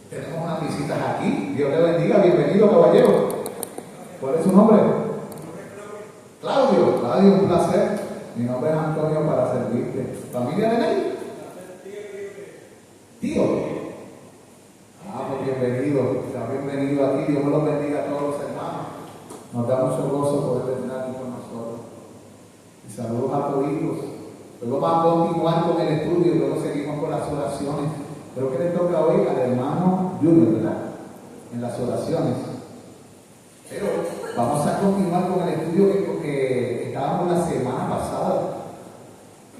Tenemos unas visitas aquí. Dios le bendiga. Bienvenido, caballero. ¿Cuál es su nombre? Claudio. Claudio, un placer. Mi nombre es Antonio, para servirte. ¿Familia de él? Tío. Pues bienvenido. Sea bienvenido aquí. Dios me los bendiga a todos los hermanos. Nos da mucho gozo poder tener aquí con nosotros. Y saludos a todos. Luego vamos a continuar con el estudio y luego seguimos con las oraciones. Creo que le toca hoy al hermano Junior, ¿verdad? En las oraciones. Pero vamos a continuar con el estudio que estábamos la semana pasada.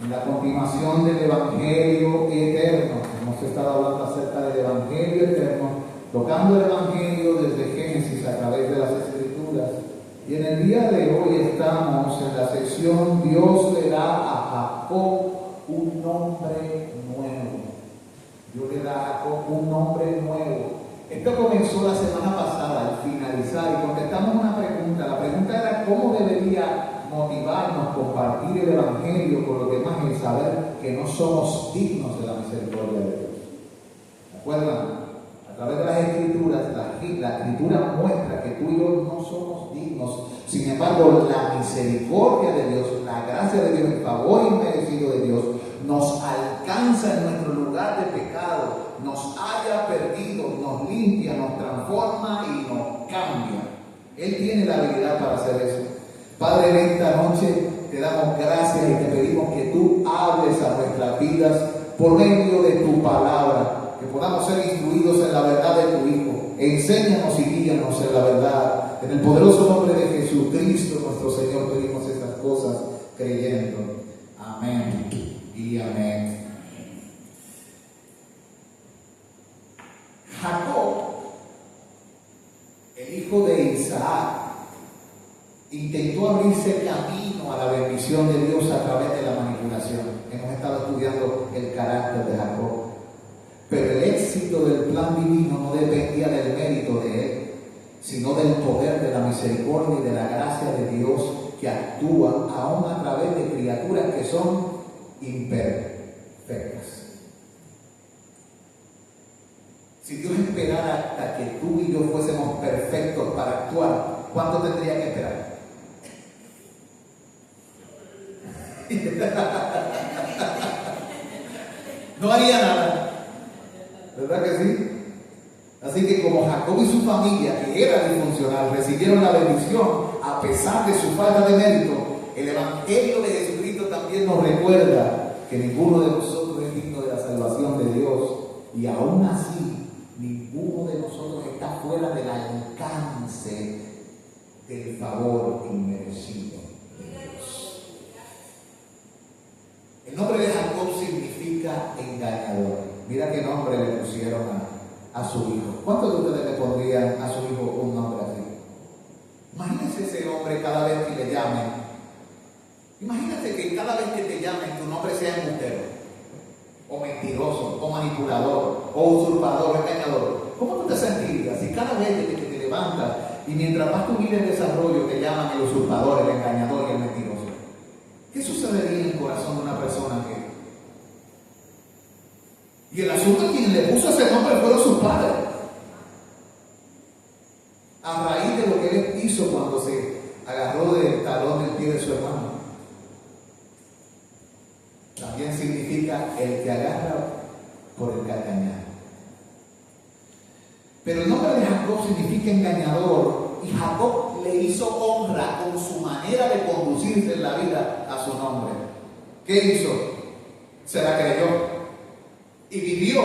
En la continuación del Evangelio eterno. Hemos estado hablando acerca del Evangelio eterno, tocando el Evangelio desde Génesis a través de las Escrituras. Y en el día de hoy estamos en la sección Dios le da a Jacob un nombre nuevo. Dios le da a Jacob un nombre nuevo. Esto comenzó la semana pasada, al finalizar, y contestamos una pregunta. La pregunta era cómo debería motivarnos compartir el Evangelio con los demás y saber que no somos dignos de la misericordia de Dios. ¿De acuerdo? A través de las Escrituras, la Escritura muestra que tú y yo no somos dignos. Sin embargo, la misericordia de Dios, la gracia de Dios, el favor inmerecido de Dios, nos alcanza en nuestro lugar de pecado, nos haya perdido, nos limpia, nos transforma y nos cambia. Él tiene la habilidad para hacer eso. Padre, en esta noche te damos gracias y te pedimos que tú hables a nuestras vidas por medio de tu palabra, que podamos ser instruidos en la verdad de tu Hijo. Enséñanos y guíanos en la verdad. En el poderoso nombre de Jesucristo, nuestro Señor, pedimos estas cosas creyendo. Amén y amén. Jacob, el hijo de Isaac, intentó abrirse camino a la bendición de Dios a través de la manipulación. Hemos estado estudiando el carácter de Jacob. Pero el éxito del plan divino no dependía del mérito de él, sino del poder de la misericordia y de la gracia de Dios que actúa aún a través de criaturas que son imperfectas. Si Dios esperara hasta que tú y yo fuésemos perfectos para actuar, ¿cuánto tendría que esperar? No haría nada, ¿verdad que sí? Así que como Jacob y su familia, que era disfuncional, recibieron la bendición a pesar de su falta de mérito, el Evangelio de Jesucristo también nos recuerda que ninguno de nosotros es digno de la salvación de Dios, y aún así ninguno de nosotros está fuera del alcance del favor inmerecido de Dios. El nombre de Jacob significa engañador. Mira qué nombre le pusieron a su hijo. ¿Cuántos de ustedes le pondrían a su hijo un nombre así? Imagínense ese hombre cada vez que le llamen. Imagínate que cada vez que te llamen tu nombre sea embustero, o mentiroso, o manipulador, o usurpador, o engañador. ¿Cómo tú te sentirías si cada vez que te levantas y mientras más tu vida en desarrollo te llaman el usurpador, el engañador y el mentiroso? ¿Qué sucedería en el corazón de una persona que... Y el asunto, quien le puso ese nombre fueron sus padres. A raíz de lo que él hizo cuando se agarró del talón del pie de su hermano. También significa el que agarra por el calcañar. Pero el nombre de Jacob significa engañador, y Jacob le hizo honra con su manera de conducirse en la vida a su nombre. ¿Qué hizo? Se la creyó y vivió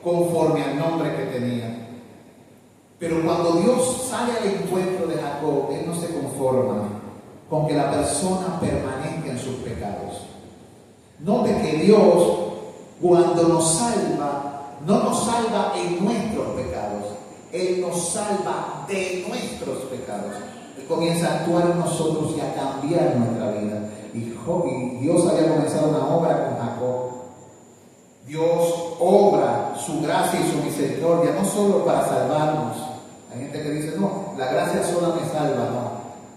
conforme al nombre que tenía. Pero cuando Dios sale al encuentro de Jacob, él no se conforma con que la persona permanezca en sus pecados. Note que Dios, cuando nos salva, no nos salva en nuestros pecados. Él nos salva de nuestros pecados. Él comienza a actuar en nosotros y a cambiar nuestra vida. Y Dios había comenzado una obra con Jacob. Dios obra su gracia y su misericordia, no solo para salvarnos. Hay gente que dice, no, la gracia sola me salva. No,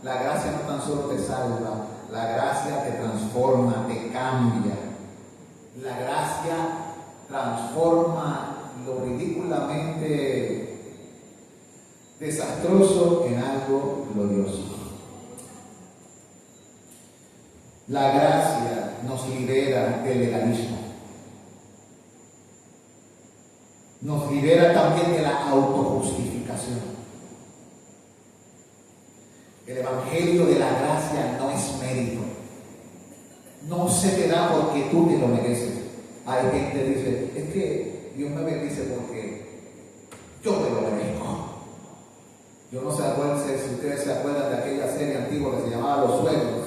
la gracia no tan solo te salva, la gracia te transforma, te cambia. La gracia transforma lo ridículamente desastroso en algo glorioso. La gracia nos libera del legalismo. Nos libera también de la autojustificación. El evangelio de la gracia no es mérito. No se te da porque tú te lo mereces. Hay gente que dice, es que Dios me bendice porque yo me lo merezco. Yo no sé si ustedes se acuerdan de aquella serie antigua que se llamaba Los Suegros.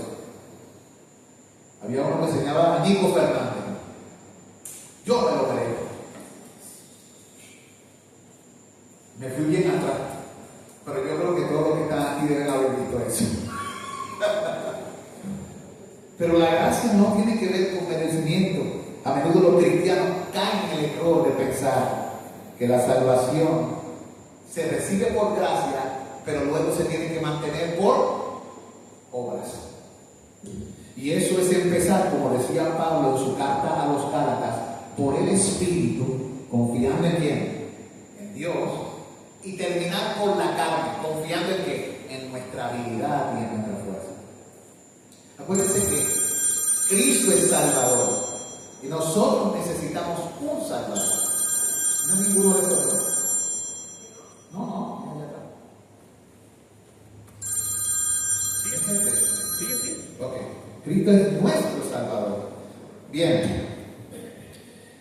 Había uno que se llamaba Nico Fernández. Yo me lo merezco. Me fui bien atrás, pero yo creo que todos los que están aquí deben haber visto eso. Pero la gracia no tiene que ver con merecimiento. A menudo los cristianos caen en el error de pensar que la salvación se recibe por gracia, pero luego se tiene que mantener por obras. Y eso es empezar, como decía Pablo en su carta a los Gálatas, por el Espíritu, confiando en quién, en Dios, y terminar por la carne, confiando en qué, en nuestra habilidad y en nuestra fuerza. Acuérdense que Cristo es Salvador y nosotros necesitamos un Salvador. No es ninguno de estos dos. No, ya está. Sigue. Ok. Cristo es nuestro Salvador. Bien.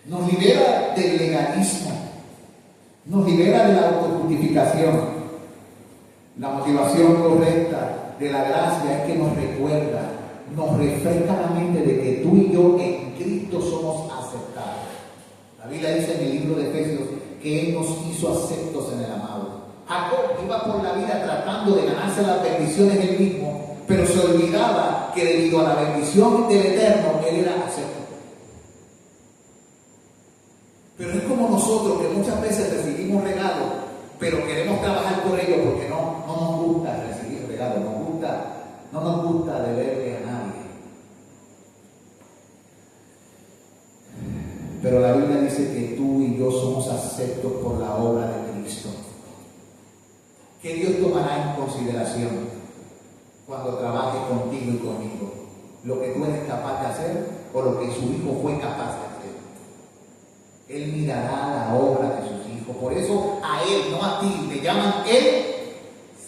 Nos libera del legalismo. Nos libera de la autojustificación. La motivación correcta de la gracia es que nos recuerda, nos refresca la mente de que tú y yo en Cristo somos aceptados. La Biblia dice en el libro de Efesios que Él nos hizo aceptos en el amado. Jacob iba por la vida tratando de ganarse las bendiciones él mismo, pero se olvidaba que debido a la bendición del Eterno, Él era acepto. Pero es como nosotros que muchas veces recibimos regalos, pero queremos trabajar por ellos porque no nos gusta recibir regalos, no nos gusta deberle a nadie. Pero la Biblia dice que tú y yo somos aceptos por la obra de Cristo. ¿Qué Dios tomará en consideración cuando trabaje contigo y conmigo? ¿Lo que tú eres capaz de hacer o lo que su Hijo fue capaz de hacer? Él mirará la obra de sus hijos. Por eso a Él, no a ti, le llaman el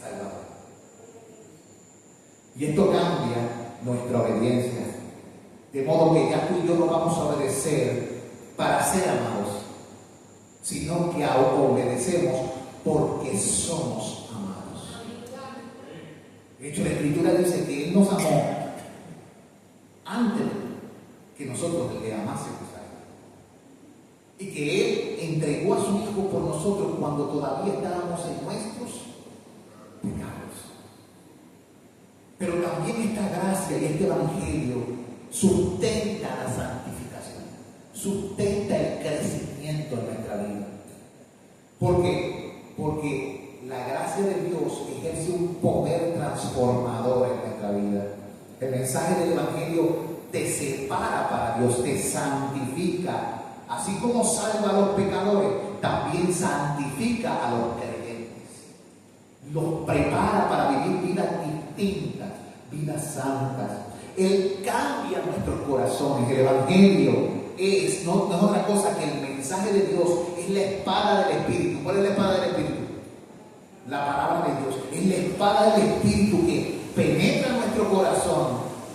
Salvador. Y esto cambia nuestra obediencia. De modo que ya tú y yo no vamos a obedecer para ser amados, sino que obedecemos porque somos amados. De hecho, la Escritura dice que Él nos amó antes que nosotros le amásemos. Y que Él entregó a su Hijo por nosotros cuando todavía estábamos en nuestros pecados. Pero también esta gracia y este evangelio sustenta la santificación, sustenta el crecimiento en nuestra vida. ¿Por qué? Porque la gracia de Dios ejerce un poder transformador en nuestra vida. El mensaje del evangelio te separa para Dios, te santifica. Así como salva a los pecadores, también santifica a los creyentes. Los prepara para vivir vidas distintas, vidas santas. Él cambia nuestros corazones. El evangelio no es otra cosa que el mensaje de Dios, es la espada del Espíritu. ¿Cuál es la espada del Espíritu? La palabra de Dios. Es la espada del Espíritu que penetra nuestro corazón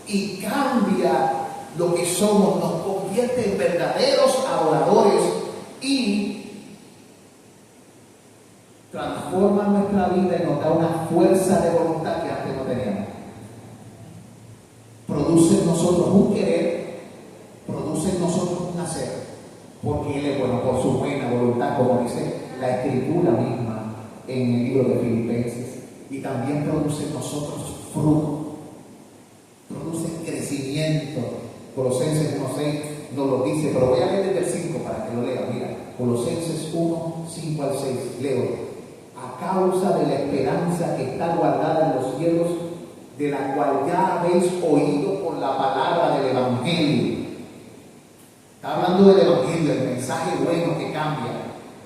y cambia lo que somos, nos convierte en verdaderos adoradores y transforma nuestra vida y nos da una fuerza de voluntad que antes no teníamos. Produce en nosotros un querer, produce en nosotros un hacer, porque Él es bueno por su buena voluntad, como dice la Escritura misma en el libro de Filipenses, y también produce en nosotros fruto, produce crecimiento. Colosenses 1:6 nos lo dice, pero voy a leer desde el 5 para que lo lea. Mira, Colosenses 1:5 al 6, leo. A causa de la esperanza que está guardada en los cielos, de la cual ya habéis oído por la palabra del evangelio, Está hablando del Evangelio, el mensaje bueno que cambia,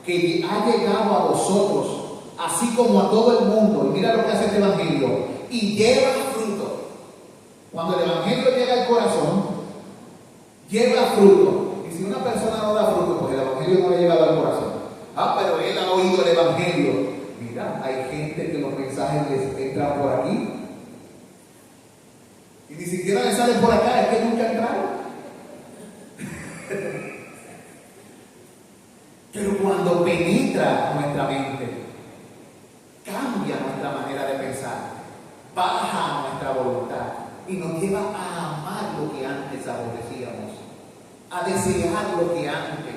que ha llegado a vosotros, así como a todo el mundo. Y mira lo que hace este Evangelio, y lleva fruto. Cuando el Evangelio llega al corazón, lleva fruto. Y si una persona no da fruto, pues el Evangelio no le ha llegado al corazón. Pero él ha oído el Evangelio. Mira, hay gente que los mensajes les entran por aquí y ni siquiera les salen por acá, es que nunca entraron. Pero cuando penetra nuestra mente, cambia nuestra manera de pensar, baja nuestra voluntad y nos lleva a amar lo que antes aborrecíamos, a desear lo que antes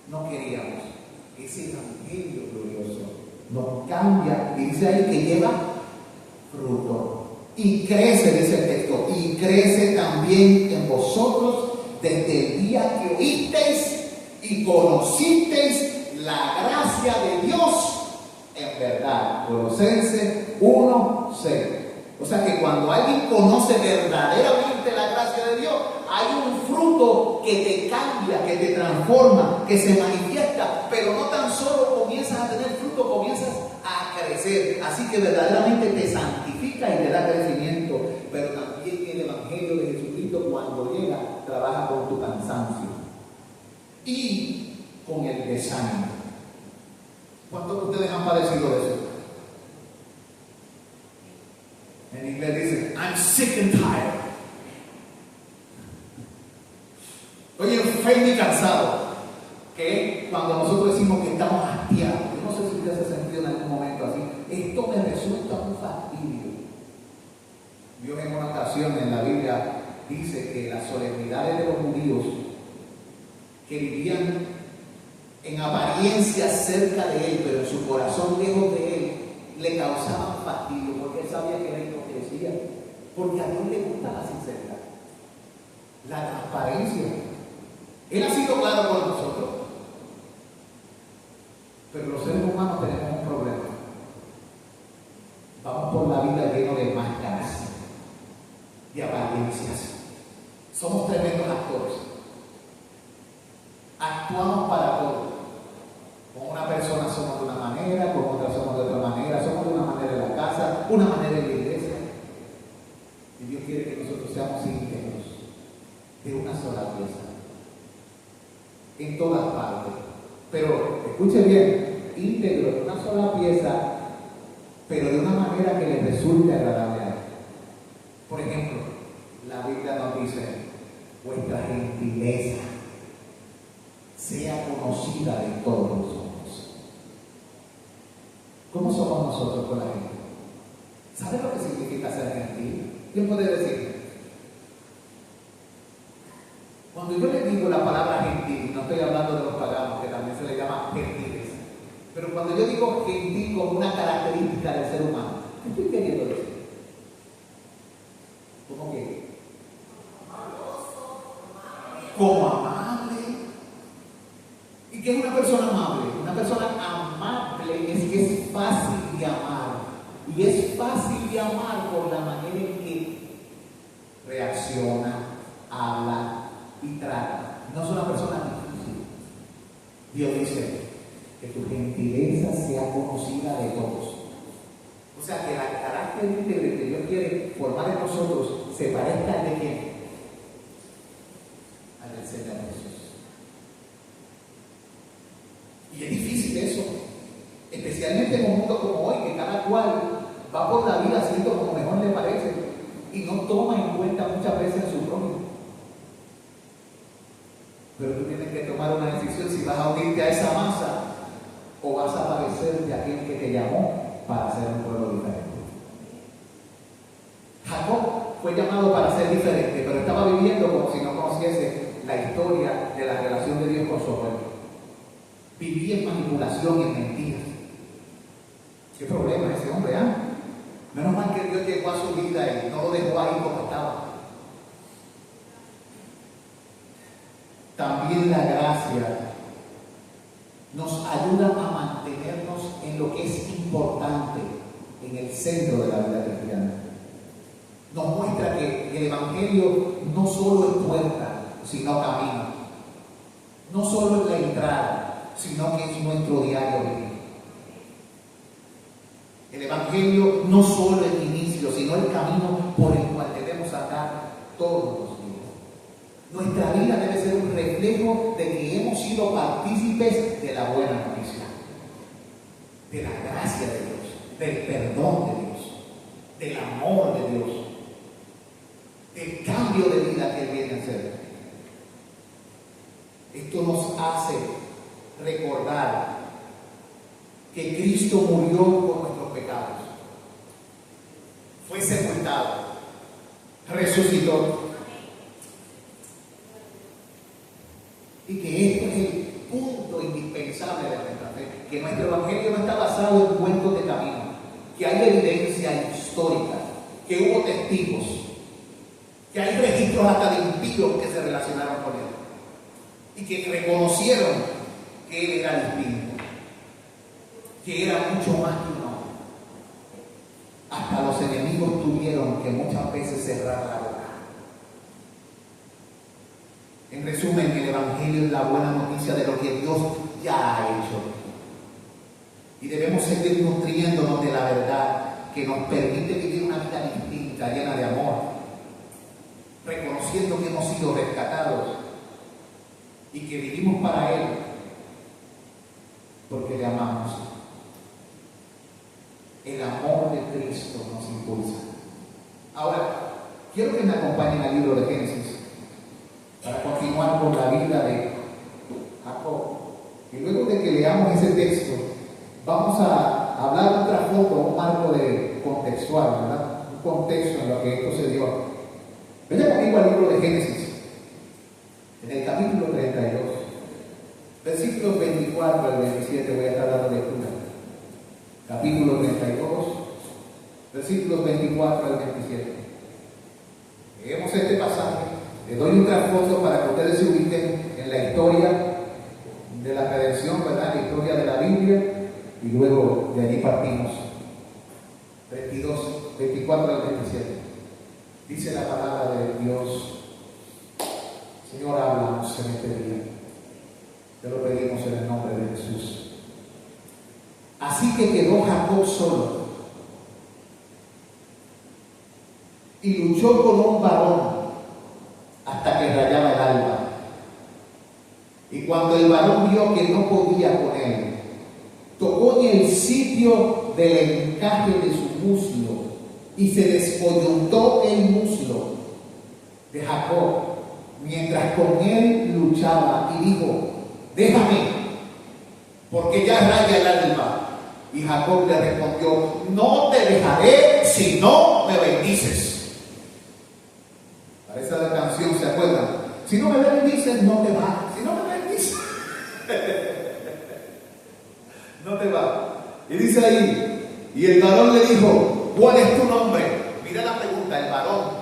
no queríamos. Ese Evangelio glorioso nos cambia, y dice ahí que lleva fruto y crece, dice el texto, y crece también en vosotros desde el día que oísteis y conocisteis la gracia de Dios en verdad. Colosenses 1:6. O sea que cuando alguien conoce verdaderamente la gracia de Dios, hay un fruto que te cambia, que te transforma, que se manifiesta, pero no tan solo comienzas a tener fruto, comienzas a crecer. Así que verdaderamente te santifica y te da crecimiento. Pero también el Evangelio de Jesucristo, cuando llega, trabaja con tu cansancio y con el desánimo. ¿Cuántos de ustedes han padecido de eso? En inglés dice, I'm sick and tired. Estoy enfermo y cansado. Que cuando nosotros decimos que estamos hastiados, yo no sé si usted se ha sentido en algún momento así, esto me resulta un fastidio. Dios en una ocasión en la Biblia dice que las solemnidades de los judíos que vivían en apariencia cerca de él, pero en su corazón lejos de él, le causaban fastidio, porque él sabía que era hipocresía, porque a Dios le gusta la sinceridad, la transparencia. Él ha sido claro con nosotros, pero los seres humanos tenemos un problema. Vamos por la vida lleno de máscaras, de apariencias. Somos tremendos actores. Actuamos para todo. Con una persona somos de una manera, con otra somos de otra manera, somos de una manera en la casa, una manera en la iglesia. Y Dios quiere que nosotros seamos íntegros, de una sola pieza, en todas partes. Pero, escuche bien, íntegro de una sola pieza, pero de una manera que le resulte agradable a Él. Por ejemplo, la Biblia nos dice, vuestra gentileza sea conocida de todos los hombres. ¿Cómo somos nosotros con la gente? ¿Sabe lo que significa ser gentil? ¿Quién puede decir? Cuando yo le digo la palabra gentil, no estoy hablando de los paganos, que también se le llama gentiles, pero cuando yo digo gentil como una característica del ser humano, ¿qué estoy queriendo decir? ¿Cómo que? Como amable. ¿Y qué es una persona amable? Una persona amable es que es fácil de amar. Y es fácil de amar por la manera en que reacciona, habla y trata. No es una persona difícil. Dios dice que tu gentileza sea conocida de todos. O sea, que el carácter íntegro que Dios quiere formar en nosotros se parezca al de quién? Al del Señor Jesús. Y es difícil eso, especialmente en un mundo como hoy, que cada cual va por la vida haciendo como mejor le parece y no toma en cuenta muchas veces a su prójimo. Pero tú tienes que tomar una decisión si vas a unirte a esa masa o vas a parecer de aquel que te llamó para ser un pueblo diferente. Jacob fue llamado para ser diferente, pero estaba viviendo como si no conociese la historia de la relación de Dios con su pueblo. Vivía en manipulación y en mentiras. ¿Qué problema ese hombre? Menos mal que Dios llegó a su vida y no lo dejó ahí como estaba. También la gracia nos ayuda a mantenernos en lo que es importante, en el centro de la vida cristiana. Nos muestra que el Evangelio no solo es puerta, sino camino. no solo en la entrada, sino que en nuestro diario vivir. El Evangelio no solo el inicio, sino el camino por el cual debemos andar todos los días. Nuestra vida debe ser un reflejo de que hemos sido partícipes de la buena noticia, de la gracia de Dios, del perdón de Dios, del amor de Dios, del cambio de vida que Él viene a hacer. Esto nos hace recordar que Cristo murió por nuestros pecados, fue sepultado, resucitó, y que esto es el punto indispensable de nuestra fe, que nuestro Evangelio no está basado en cuentos de camino, que hay evidencia histórica, que hubo testigos, que hay registros hasta de impíos que se relacionaron con Él y que reconocieron que Él era distinto, que era mucho más que un hombre. Hasta los enemigos tuvieron que muchas veces cerrar la boca. En resumen, el Evangelio es la buena noticia de lo que Dios ya ha hecho. Y debemos seguir nutriéndonos de la verdad que nos permite vivir una vida distinta, llena de amor, reconociendo que hemos sido rescatados y que vivimos para Él porque le amamos. El amor de Cristo nos impulsa. Ahora, quiero que me acompañen al libro de Génesis para continuar con la vida de Jacob. Y luego de que leamos ese texto, vamos a hablar de un trasfondo, un marco contextual, ¿verdad? Un contexto en lo que esto se dio. Venga conmigo al libro de Génesis, en el capítulo 32, versículos 24 al 27, voy a estar dando lectura. Capítulo 32, versículos 24 al 27. Leemos este pasaje. Les doy un trasfondo para que ustedes se ubiquen en la historia de la redención, ¿verdad? La historia de la Biblia, y luego de allí partimos. 24 al 27. Dice la palabra de Dios. Señor, háblanos en este día. Te lo pedimos en el nombre de Jesús. Así que quedó Jacob solo y luchó con un varón hasta que rayaba el alba. Y cuando el varón vio que no podía con él, tocó en el sitio del encaje de su muslo y se descoyuntó el muslo de Jacob mientras con él luchaba, y dijo: déjame, porque ya raya el alba. Y Jacob le respondió: no te dejaré si no me bendices. Parece la canción, ¿se acuerdan? Si no me bendices, no te va. Si no me bendices, no te va. Y dice ahí, y el varón le dijo: ¿cuál es tu nombre? Mira la pregunta, el varón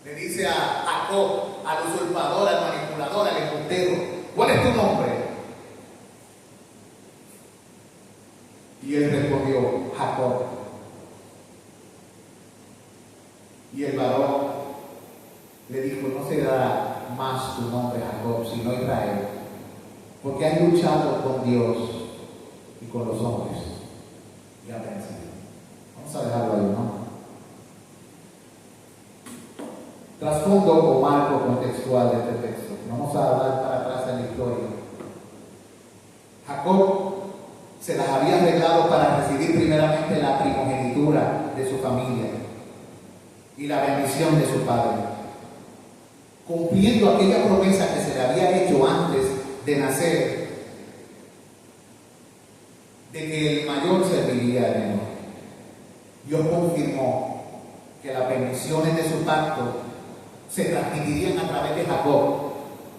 le dice a Jacob, al usurpador, al manipulador, al embustero: ¿cuál es tu nombre? Y él respondió: Jacob. Y el varón le dijo: no será más tu nombre Jacob, sino Israel, porque has luchado con Dios y con los hombres y has vencido. Vamos a dejarlo ahí, ¿no? Trasfondo o marco contextual de este texto. Vamos a dar para atrás en la historia. Jacob se las había arreglado para recibir primeramente la primogenitura de su familia y la bendición de su padre, cumpliendo aquella promesa que se le había hecho antes de nacer, de que el mayor serviría al menor. Dios confirmó que las bendiciones de su pacto se transmitirían a través de Jacob,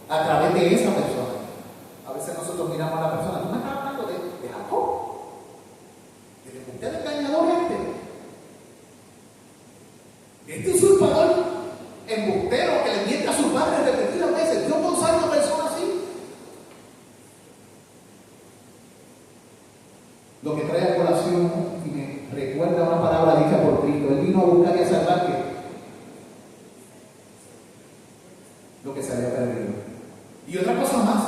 a través de esa persona. A veces nosotros miramos a la persona: tú me estás hablando de Jacob, de usted es engañador este usurpador, embustero que le miente a su padre repetidas veces. Dios no sabe una persona así. Lo que trae a colación y me recuerda una palabra dicha por Cristo: Él vino a buscar y a salvar lo que se había perdido. Y otra cosa más,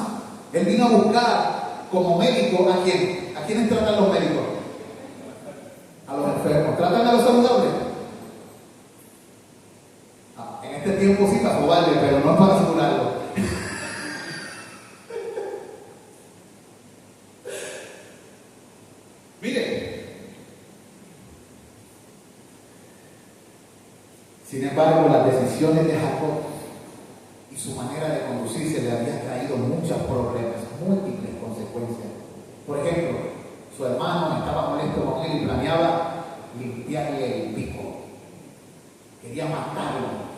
Él vino a buscar como médico ¿a quién? ¿A quiénes tratan los médicos? A los enfermos. ¿Tratan a los saludables? En este tiempo sí para jugarle, pero no para asegurarlo. Mire, sin embargo, las decisiones de Jacob y su manera de conducirse le habían traído muchos problemas, múltiples consecuencias. Por ejemplo, su hermano estaba molesto con él y planeaba limpiarle el pico. Quería matarlo.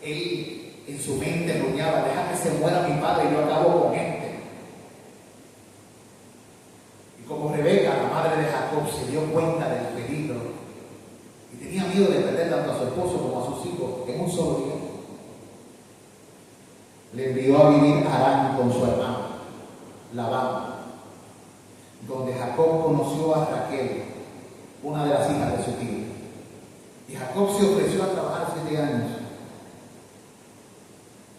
Él en su mente rumiaba: deja que se muera mi padre y yo acabo con este. Y como Rebeca, la madre de Jacob, se dio cuenta del peligro y tenía miedo de perder tanto a su esposo como a sus hijos en un solo día, le envió a vivir a Harán con su hermano Labán, donde Jacob conoció a Raquel, una de las hijas de su tío. Y Jacob se ofreció a trabajar 7 años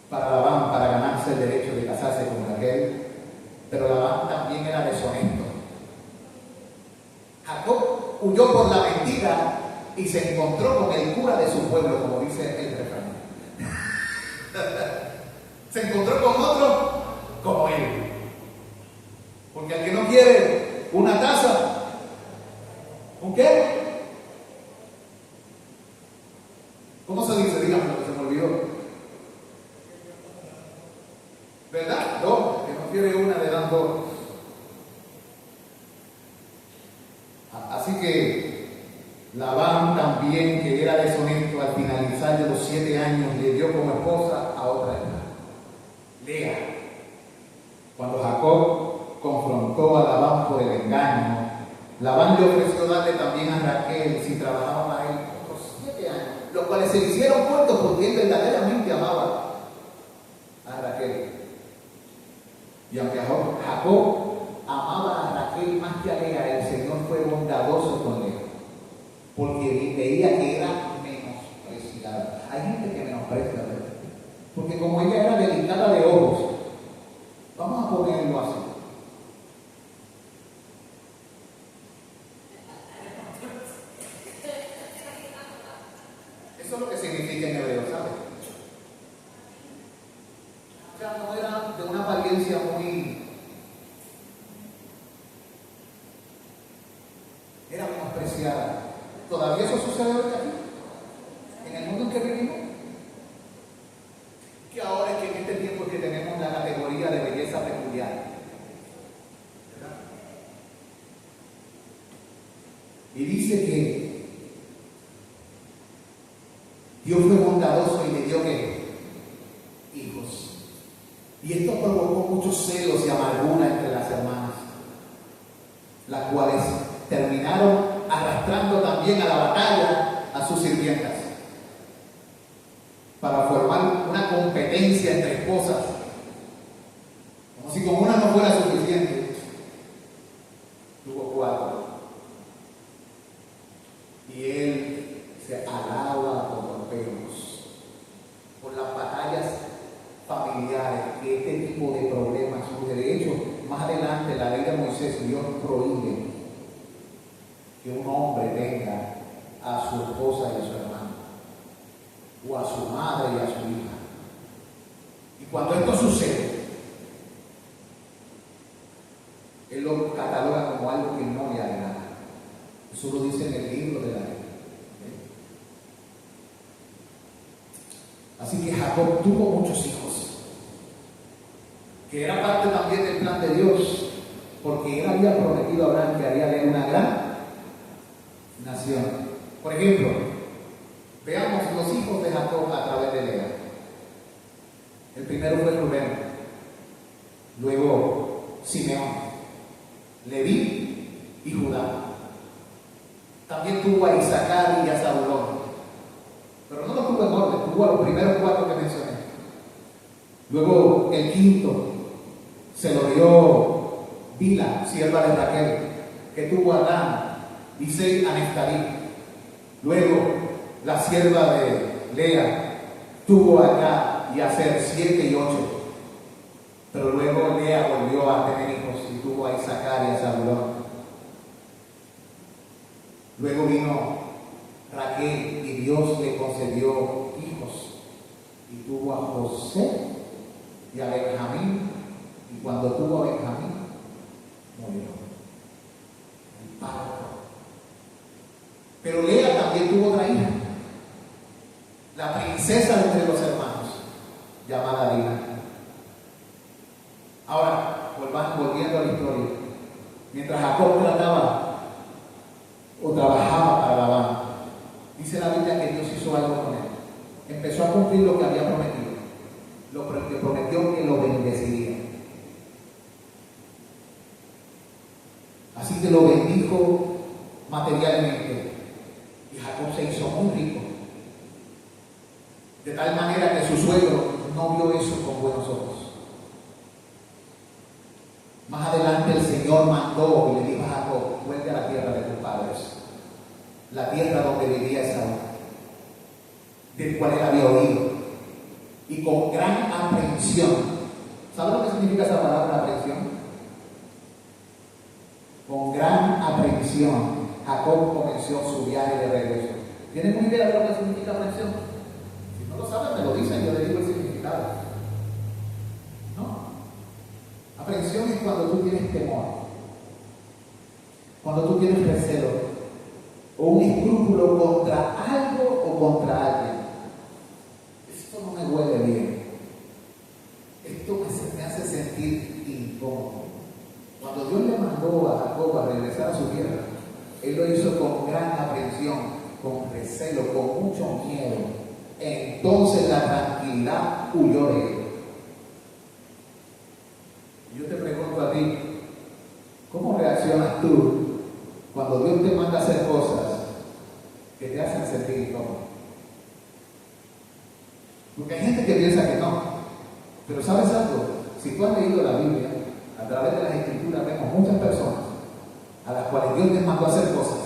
para Labán, para ganarse el derecho de casarse con Raquel, pero Labán también era deshonesto. Jacob huyó por la mentira y se encontró con el cura de su pueblo, como dice el refrán. Se encontró con otro como él. Porque al que no quiere una taza, ¿un qué? ¿Cómo se dice? Díganme, lo que se me olvidó. ¿Verdad? Dos. Que no quiere una, le dan dos. Así que Labán también, que era deshonesto, al finalizar de los 7 años, le dio como esposa a otra hermana, Lea. Cuando Jacob confrontó a Labán por el engaño, Labán le ofreció darle también a Raquel si trabajaba para él otros 7 años, los cuales se hicieron cortos porque él verdaderamente amaba a Raquel. Y aunque Jacob amaba a Raquel más que a Lea, el Señor fue bondadoso con Lea, porque veía que era menospreciada. Hay gente que menosprecia, ¿verdad? Porque como ella era delicada de ojos, vamos a ponerlo así. Eso es lo que significa en hebreo, ¿sabes? O sea, no era de una apariencia muy... era menospreciada. ¿Todavía eso sucede hoy aquí? En el mundo en que vivimos. Que ahora es que en este tiempo es que tenemos la categoría de belleza peculiar. ¿Verdad? Y dice que Dios fue bondadoso y le dio ¿qué? Hijos. Y esto provocó muchos celos y amargura entre las hermanas, las cuales terminaron arrastrando también a la batalla a sus sirvientas para formar una competencia entre esposas, como si con una no fuera suficiente. Tuvo 4 y él se alaba por los pelos, por las batallas familiares, que este tipo de problemas surge. De hecho, más adelante la ley de Moisés, Dios prohíbe que un hombre tenga a su esposa y a su hermano, o a su madre y a su hija. Y cuando esto sucede, él lo cataloga como algo que no le agrada. Eso lo dice en el libro de la ley. Así que Jacob tuvo muchos hijos, que era parte también del plan de Dios, porque él había prometido a Abraham que haría de él una gran nación. Por ejemplo, veamos los hijos de Jacob a través de Lea. El primero fue Rubén, luego Simeón, Leví y Judá. También tuvo a Isaacar y a Zabulón, pero no lo tuvo en orden, tuvo a los primeros 4 que mencioné. Luego el quinto se lo dio Bila, sierva de Raquel, que tuvo a Dan y 6 a Neftalí. Luego la sierva de Lea tuvo a Gad y a Aser 7 y 8. Pero luego Lea volvió Luego vino Raquel y Dios le concedió hijos. Y tuvo a José y a Benjamín. Y cuando tuvo a Benjamín, murió. El parto. Pero Lea también tuvo otra hija, la princesa de entre los hermanos, llamada Dina. Ahora, volviendo a la historia. Mientras Jacob trataba o trabajaba para Labán, dice la Biblia que Dios hizo algo con él. Empezó a cumplir lo que había prometido. Le prometió que lo bendeciría. Así que lo bendijo materialmente. Y Jacob se hizo muy rico. De tal manera que su suegro no vio eso con buenos ojos. Más adelante el Señor mandó y le dijo a Jacob: vuelve a la tierra de tus padres, la tierra donde vivía Esaú, del cual él había oído. Y con gran aprehensión, ¿sabe lo que significa esa palabra aprehensión? Con gran aprehensión, Jacob comenzó su viaje de regreso. ¿Tienen una idea de lo que significa aprehensión? Si no lo saben, me lo dicen, yo les digo el significado. ¿No? Aprehensión es cuando tú tienes temor, cuando tú tienes recelo o un escrúpulo contra algo o contra alguien. Esto no me huele bien. Esto me hace sentir incómodo. Cuando Dios le mandó a Jacob a regresar a su tierra, él lo hizo con gran aprehensión, con recelo, con mucho miedo. Entonces la tranquilidad huyó de él. Yo te pregunto a ti, ¿cómo reaccionas tú cuando Dios te manda a hacer cosas que te hacen sentir incómodo? Porque hay gente que piensa que no, pero ¿sabes algo? Si tú has leído la Biblia, a través de las Escrituras vemos muchas personas a las cuales Dios les mandó a hacer cosas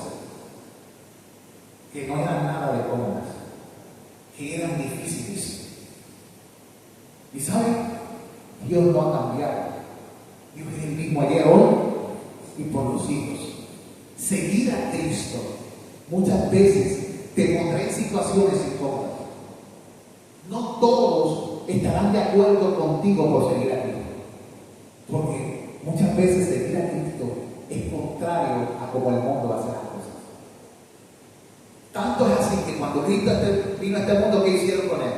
que no eran nada de cómodas, que eran difíciles. Y ¿saben? Dios no ha cambiado. Dios es el mismo ayer, hoy y por los siglos. Seguir a Cristo muchas veces te pondrá en situaciones incómodas. No todos estarán de acuerdo contigo por seguir a Cristo, porque muchas veces seguir a Cristo es contrario a cómo el mundo hace las cosas. Tanto es así que cuando Cristo vino a este mundo, ¿qué hicieron con él?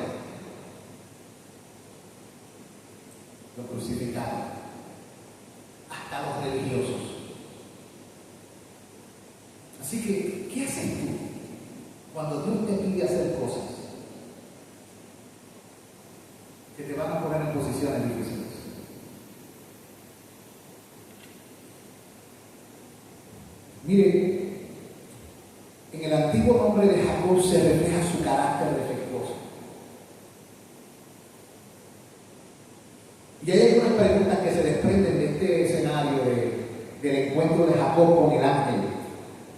Lo crucificaron. Hasta los religiosos. Así que, ¿qué haces tú cuando Dios te pide hacer cosas que te van a poner en posiciones difíciles? Mire, en el antiguo nombre de Jacob se refleja su carácter defectuoso. Y hay algunas preguntas que se desprenden de este escenario del encuentro de Jacob con el ángel,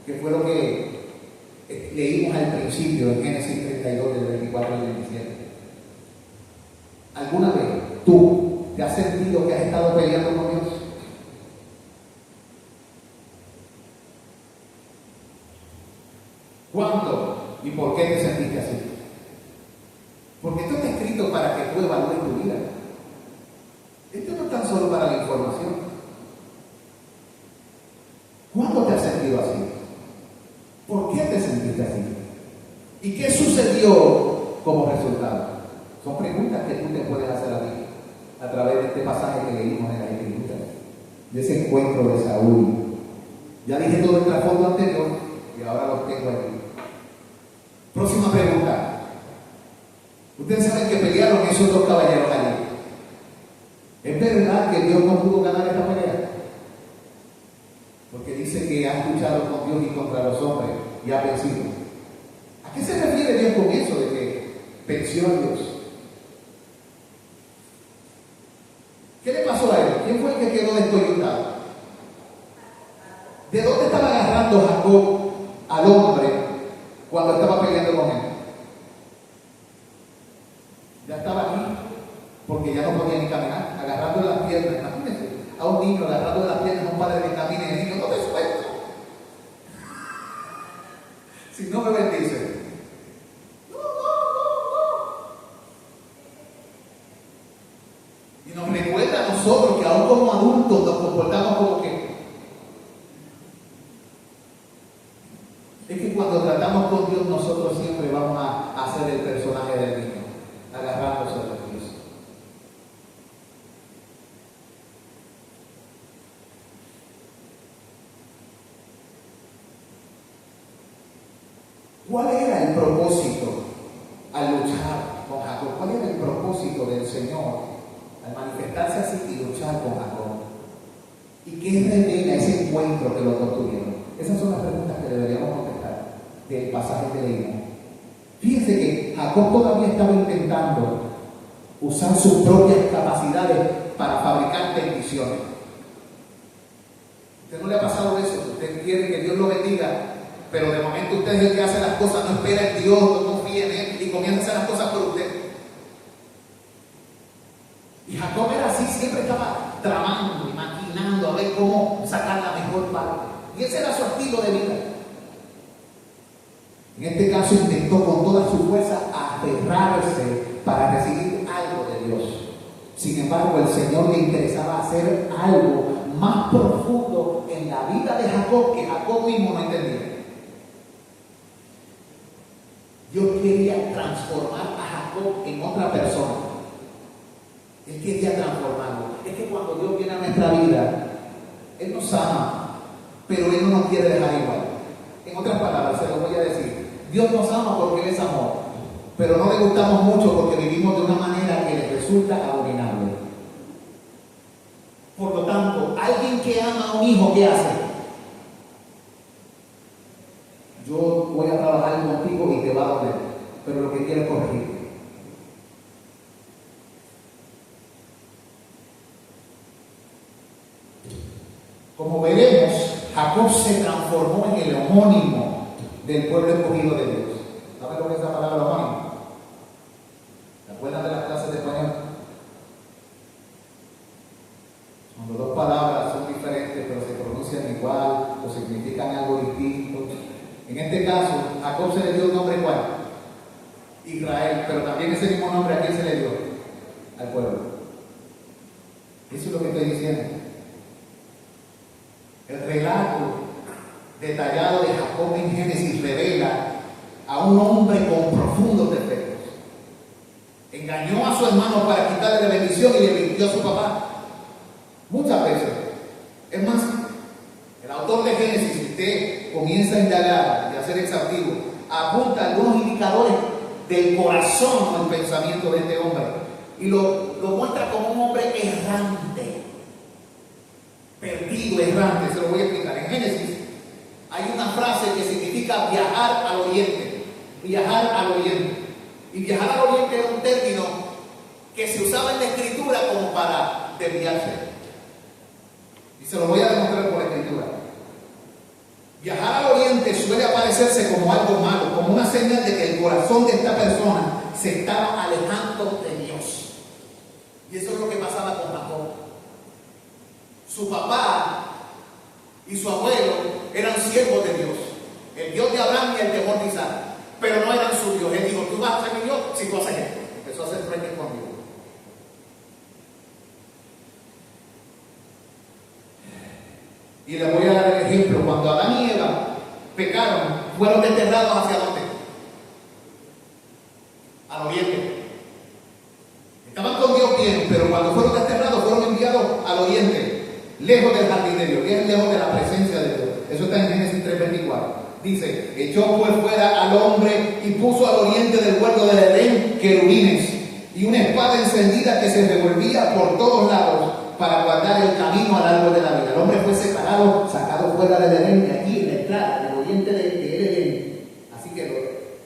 que fue lo que leímos al principio en Génesis 32, del 24 al 27. ¿Alguna vez tú te has sentido que has estado peleando con Dios? ¿Cuándo y por qué te sentiste así? Porque esto está escrito para que tú evalúes tu vida. Esto no es tan solo para la información. ¿Cuándo te has sentido así? ¿Por qué te sentiste así? ¿Y qué sucedió como resultado? Son preguntas que tú te puedes hacer a ti a través de este pasaje que leímos en la Escritura, de ese encuentro de Saúl. Ya dije todo el trasfondo anterior y ahora lo tengo aquí. Próxima pregunta. Ustedes saben que pelearon esos dos caballeros allí. ¿Es verdad que Dios no pudo ganar esta pelea? Porque dice que ha luchado con Dios y contra los hombres y ha vencido. ¿A qué se refiere Dios con eso de que venció a Dios? ¿Qué le pasó a él? ¿Quién fue el que quedó descoyuntado? ¿De dónde estaba agarrando Jacob al hombre cuando estaba peleando con él? Ya estaba aquí, porque ya no podía ni caminar, agarrando las piernas. Imagínense a un niño agarrando las piernas a un padre que camina y el niño, no te suelto. si no me bendice. Y nos recuerda a nosotros que aún como adultos nos comportamos como que es que cuando tratamos con Dios nosotros siempre vamos a ser el personaje del niño, agarrándose de Dios. ¿Cuál era el propósito al luchar con Jacob? ¿Cuál era el propósito del Señor al manifestarse así y luchar con Jacob? ¿Y qué revela ese encuentro que los dos tuvieron? Esas son las preguntas que deberíamos contestar del pasaje que leímos. Fíjense que Jacob todavía estaba intentando usar sus propias capacidades para fabricar bendiciones. ¿Usted no le ha pasado eso? Usted quiere que Dios lo bendiga, pero de momento usted es el que hace las cosas, no espera en Dios, no confía en Él y comienza a hacer las cosas por usted. Y Jacob era así, siempre estaba tramando y maquinando a ver cómo sacar la mejor parte. Y ese era su estilo de vida. En este caso intentó con toda su fuerza aferrarse para recibir algo de Dios. Sin embargo, el Señor le interesaba hacer algo más profundo en la vida de Jacob que Jacob mismo no entendía. Dios quería transformar a Jacob en otra persona. Él quería transformarlo. Es que cuando Dios viene a nuestra vida, Él nos ama, pero Él no nos quiere dejar igual. En otras palabras, se lo voy a decir. Dios nos ama porque Él es amor, pero no le gustamos mucho porque vivimos de una manera que le resulta abominable. Por lo tanto, alguien que ama a un hijo, ¿qué hace? Yo voy a trabajar contigo y te va a doler, pero lo que quiero es corregir. Como veremos, Jacob se transformó en el homónimo del pueblo escogido de Dios. ¿Saben lo que es la palabra homónimo? ¿Se acuerdan de las clases de español? Cuando dos palabras son diferentes pero se pronuncian igual o significan algo distinto. En este caso, Jacob se le dio el nombre ¿cuál? Israel, pero también ese mismo nombre ¿a quién se le dio? Al pueblo. Eso es lo que estoy diciendo. El relato detallado de Jacob en Génesis revela a un hombre con profundos defectos. Engañó a su hermano para quitarle la bendición y le mintió a su papá. Muchas veces. Es más, el autor de Génesis, si usted comienza a indagar y a ser exhaustivo, apunta algunos indicadores del corazón o el pensamiento de este hombre y lo muestra como un hombre errante. Perdido, errante, se lo voy a explicar. En Génesis hay una frase que significa viajar al oriente. Viajar al oriente. Y viajar al oriente era un término que se usaba en la escritura como para desviarse. Y se lo voy a demostrar por la escritura. Viajar al oriente suele aparecerse como algo malo, como una señal de que el corazón de esta persona se estaba alejando de Dios. Y eso es lo que pasaba con Jacob. Su papá y su abuelo eran siervos de Dios, el Dios de Abraham y el temor de Isaac, pero no eran su Dios. Él dijo, tú vas a ser mi Dios si tú haces esto. Empezó a hacer frente con Dios. Y les voy a dar el ejemplo. Cuando Adán y Eva pecaron, fueron desterrados ¿hacia dónde? Al oriente. Estaban con Dios bien, pero cuando fueron desterrados, fueron enviados al oriente. Lejos del jardín de Dios, bien lejos de la presencia de Dios. Eso está en Génesis 3:24. Dice, echó pues fuera al hombre y puso al oriente del huerto del Edén querubines y una espada encendida que se revolvía por todos lados para guardar el camino al árbol de la vida. El hombre fue separado, sacado fuera del Edén, de aquí en la entrada, del oriente del Edén. Así que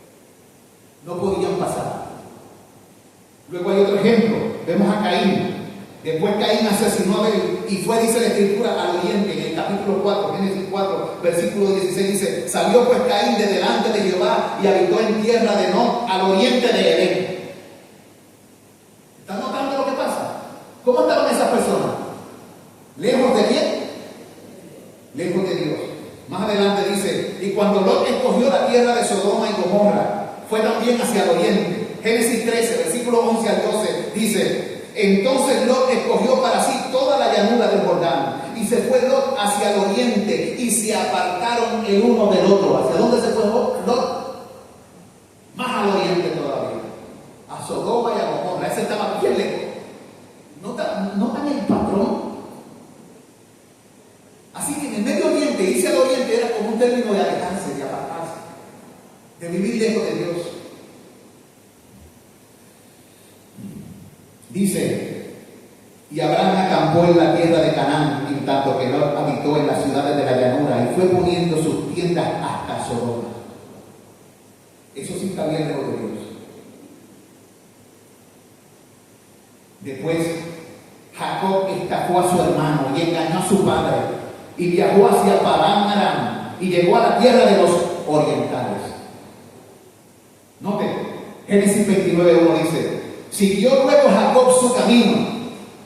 no podían pasar. Luego hay otro ejemplo. Vemos a Caín. Después Caín asesinó a Abel y fue, dice la escritura, al oriente. En el capítulo 4, Génesis 4, versículo 16 dice, salió pues Caín de delante de Jehová y habitó en tierra de Nod, al oriente de Edén. ¿Están notando lo que pasa? ¿Cómo estaban esas personas? ¿Lejos de quién? Lejos de Dios. Más adelante dice, y cuando Lot escogió la tierra de Sodoma y Gomorra, fue también hacia el oriente. Génesis 13, versículo 11 al 12, dice, entonces Lot escogió para sí toda la llanura del Jordán, y se fue Lot hacia el oriente, y se apartaron el uno del otro. ¿Hacia dónde se fue Lot? Más al oriente todavía, a Sodoma y a Gomorra. Ese estaba bien lejos. ¿Notan el patrón? Así que en el Medio Oriente, irse al oriente era como un término de alejarse, de apartarse, de vivir lejos de Dios. Dice, y Abraham acampó en la tierra de Canaán, en tanto que Lot habitó en las ciudades de la llanura, y fue poniendo sus tiendas hasta Sodoma. Eso sí está bien lejos de Dios. Después, Jacob estafó a su hermano y engañó a su padre, y viajó hacia Padán Aram, y llegó a la tierra de los orientales. Note, Génesis 29:1 dice, siguió luego Jacob su camino,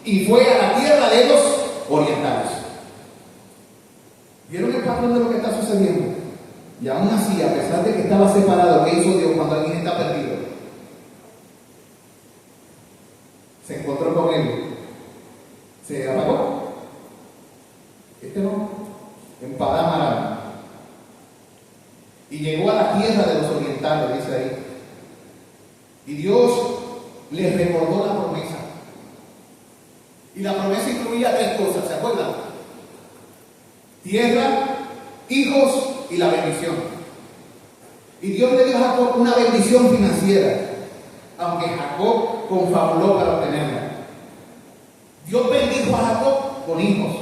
y fue a la tierra de los orientales. ¿Vieron el patrón de lo que está sucediendo? Y aún así, a pesar de que estaba separado, ¿qué hizo Dios cuando alguien está perdido? Se encontró con él. Se apagó. No, en Padán Aram. Y llegó a la tierra de los orientales, dice ahí. Y Dios les recordó la promesa. Y la promesa incluía 3 cosas, ¿se acuerdan? Tierra, hijos y la bendición. Y Dios le dio a Jacob una bendición financiera, aunque Jacob confabuló para obtenerla. Dios bendijo a Jacob con hijos.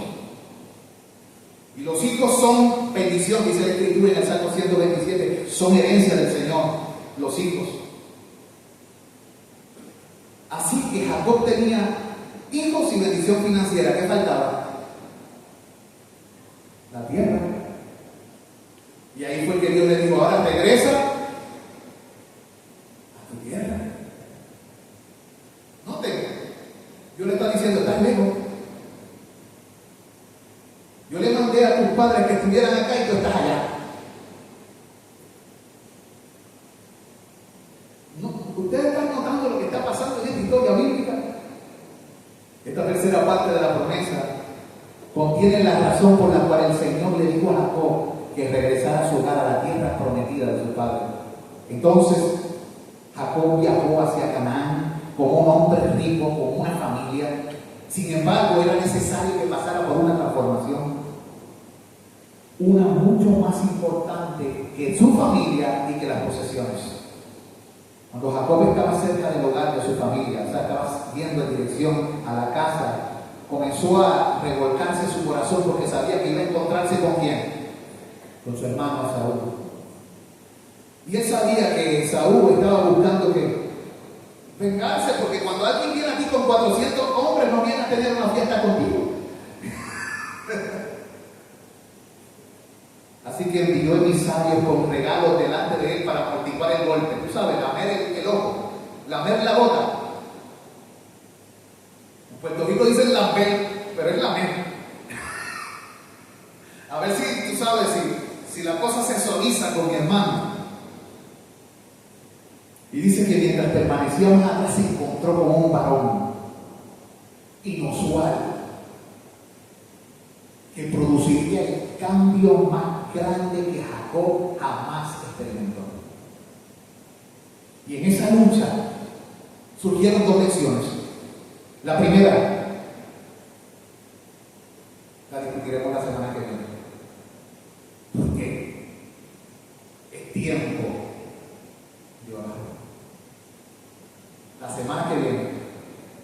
Y los hijos son bendición, dice la Escritura en el Salmo 127, son herencia del Señor, los hijos. Así que Jacob tenía hijos y bendición financiera. ¿Qué faltaba? La tierra. Y ahí fue que Dios le dijo, ahora regresa a tu tierra. Noten, Dios le está diciendo, estás lejos. Yo le mandé a tus padres que estuvieran acá y tú estás allá. No, ustedes están notando lo que está pasando en esta historia bíblica. Esta tercera parte de la promesa contiene la razón por la cual el Señor le dijo a Jacob que regresara a su hogar, a la tierra prometida de su padre. Entonces Jacob viajó hacia Canaán como un hombre rico, con una familia. Sin embargo, era necesario que pasara por una transformación, una mucho más importante que su familia y que las posesiones. Cuando Jacob estaba cerca del hogar de su familia, o sea, estaba yendo en dirección a la casa, comenzó a revolcarse su corazón porque sabía que iba a encontrarse con quién, con su hermano Saúl. Y él sabía que Saúl estaba buscando que vengarse, porque cuando alguien viene aquí con 400 hombres, no viene a tener una fiesta contigo. Así que envió emisarios con regalos delante de él para amortiguar el golpe. Tú sabes, lamer el ojo, lamer la boca. En Puerto Rico dicen lamer, pero es lamer. A ver si tú sabes si la cosa se suaviza con mi hermano. Y dice que mientras permanecía más atrás se encontró con un varón inusual que produciría el cambio más grande que Jacob jamás experimentó. Y en esa lucha surgieron 2 lecciones. La primera la discutiremos la semana que viene. ¿Por qué? Es tiempo de orar. La semana que viene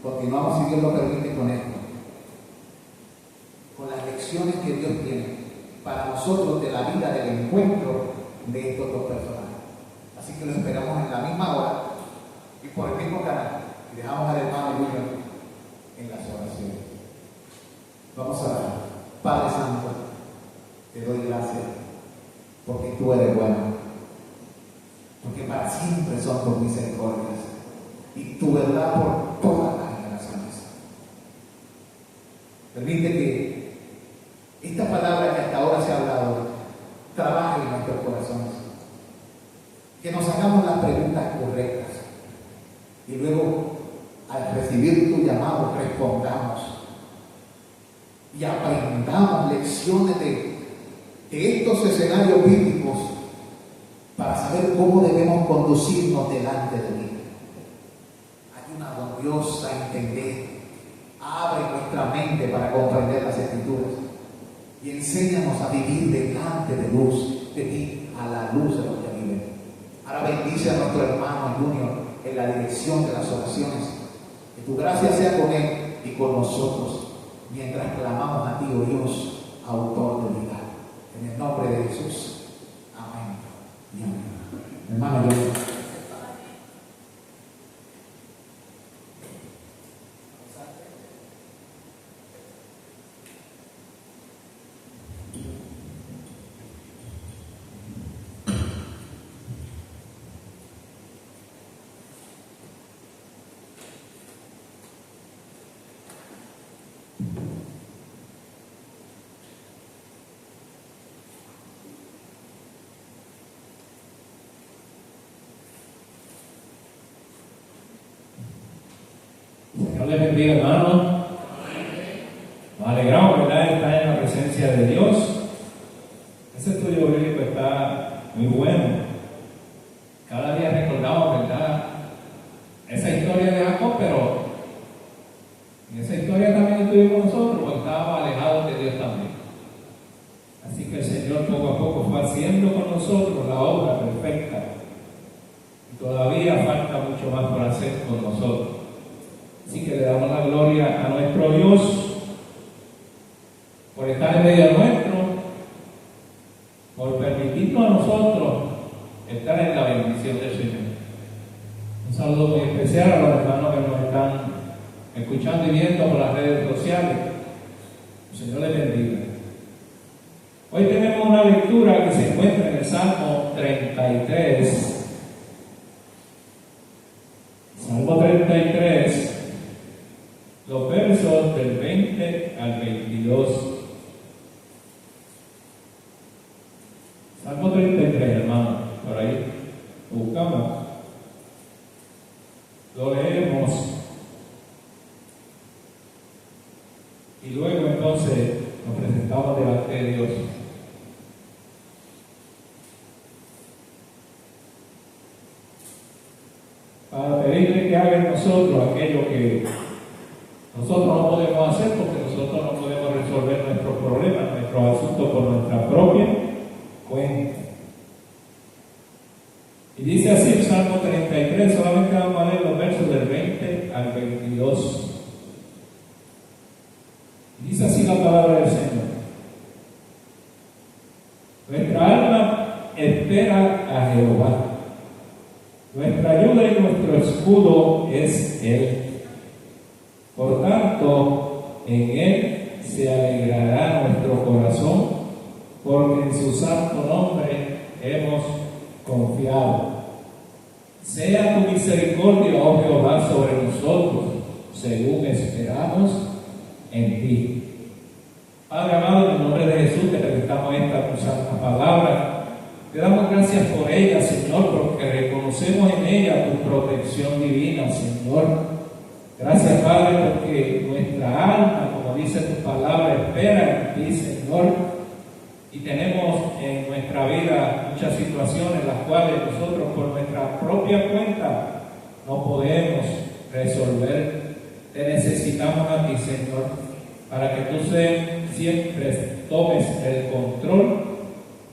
continuamos, si Dios lo permite, con esto, con las lecciones que Dios tiene para nosotros de la vida del encuentro de estos 2 personajes. Así que lo esperamos en la misma hora y por el mismo canal. Y dejamos al hermano Junior en las oraciones. Vamos a orar. Padre Santo, te doy gracias porque tú eres bueno, porque para siempre son tus misericordias y tu verdad por todas las generaciones. Permite que esta palabra que hasta ahora se ha hablado y aprendamos lecciones de estos escenarios bíblicos para saber cómo debemos conducirnos delante de Él. Ayúdanos, don Dios, a entender. Abre nuestra mente para comprender las Escrituras y enséñanos a vivir delante de ti, a la luz de los que viven. Ahora bendice a nuestro hermano Junior en la dirección de las oraciones. Que tu gracia sea con él y con nosotros mientras clamamos a ti, oh Dios, autor de vida. En el nombre de Jesús. Amén y amén. Hermano Junior. Señor les bendiga, hermanos. Nos alegramos, ¿verdad?, de estar en la presencia de Dios. Ese estudio bíblico está muy bueno. Cada día recordamos, ¿verdad?, esa historia de Jacob, pero en esa historia también estuvimos nosotros, porque estábamos alejados de Dios también. Así que el Señor poco a poco fue haciendo con nosotros la obra perfecta. Y todavía falta mucho más por hacer con nosotros. Así que le damos la gloria a nuestro Dios por estar en medio nuestro, por permitirnos a nosotros estar en la bendición del Señor. Un saludo muy especial a los hermanos que nos están escuchando y viendo por las redes sociales. El Señor les bendiga. Hoy tenemos una lectura que se encuentra en el Salmo 33. Salmo 33. Los versos del 20 al 22. Salmo 33, hermano, por ahí lo buscamos. Lo leemos. Y luego entonces nos presentamos delante de Dios. Para pedirle que haga en nosotros aquello que nosotros no podemos hacer, porque nosotros no podemos resolver nuestros problemas, nuestros asuntos por nuestra propia cuenta. Y dice así el Salmo 33, solamente vamos a leer los versos del 20 al 22. Y dice así la palabra del Señor. Nuestra alma espera a Jehová. Nuestra ayuda y nuestro escudo es Él. Por tanto, en Él se alegrará nuestro corazón, porque en su santo nombre hemos confiado. Sea tu misericordia, oh Jehová, sobre nosotros, según esperamos en ti. Padre amado, en el nombre de Jesús, te presentamos esta tu santa palabra. Te damos gracias por ella, Señor, porque reconocemos en ella tu protección divina, Señor. Gracias, Padre, porque nuestra alma, como dice tu palabra, espera en ti, Señor. Y tenemos en nuestra vida muchas situaciones las cuales nosotros por nuestra propia cuenta no podemos resolver. Te necesitamos a ti, Señor, para que tú siempre tomes el control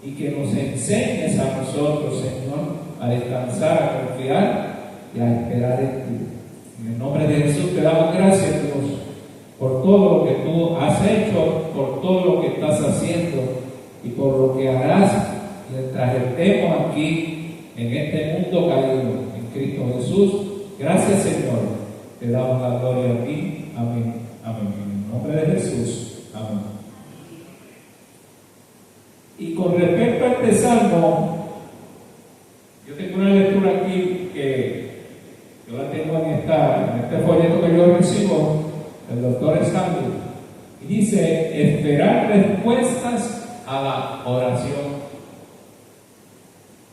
y que nos enseñes a nosotros, Señor, a descansar, a confiar y a esperar en ti. En el nombre de Jesús te damos gracias, Dios, por todo lo que tú has hecho, por todo lo que estás haciendo y por lo que harás mientras estemos aquí en este mundo caído en Cristo Jesús. Gracias, Señor. Te damos la gloria a ti. Amén. Amén. En el nombre de Jesús. Amén. Y con respecto a este salmo, yo tengo una lectura aquí que yo la tengo en este folleto que yo recibo del doctor Stanley, y dice: esperar respuestas a la oración.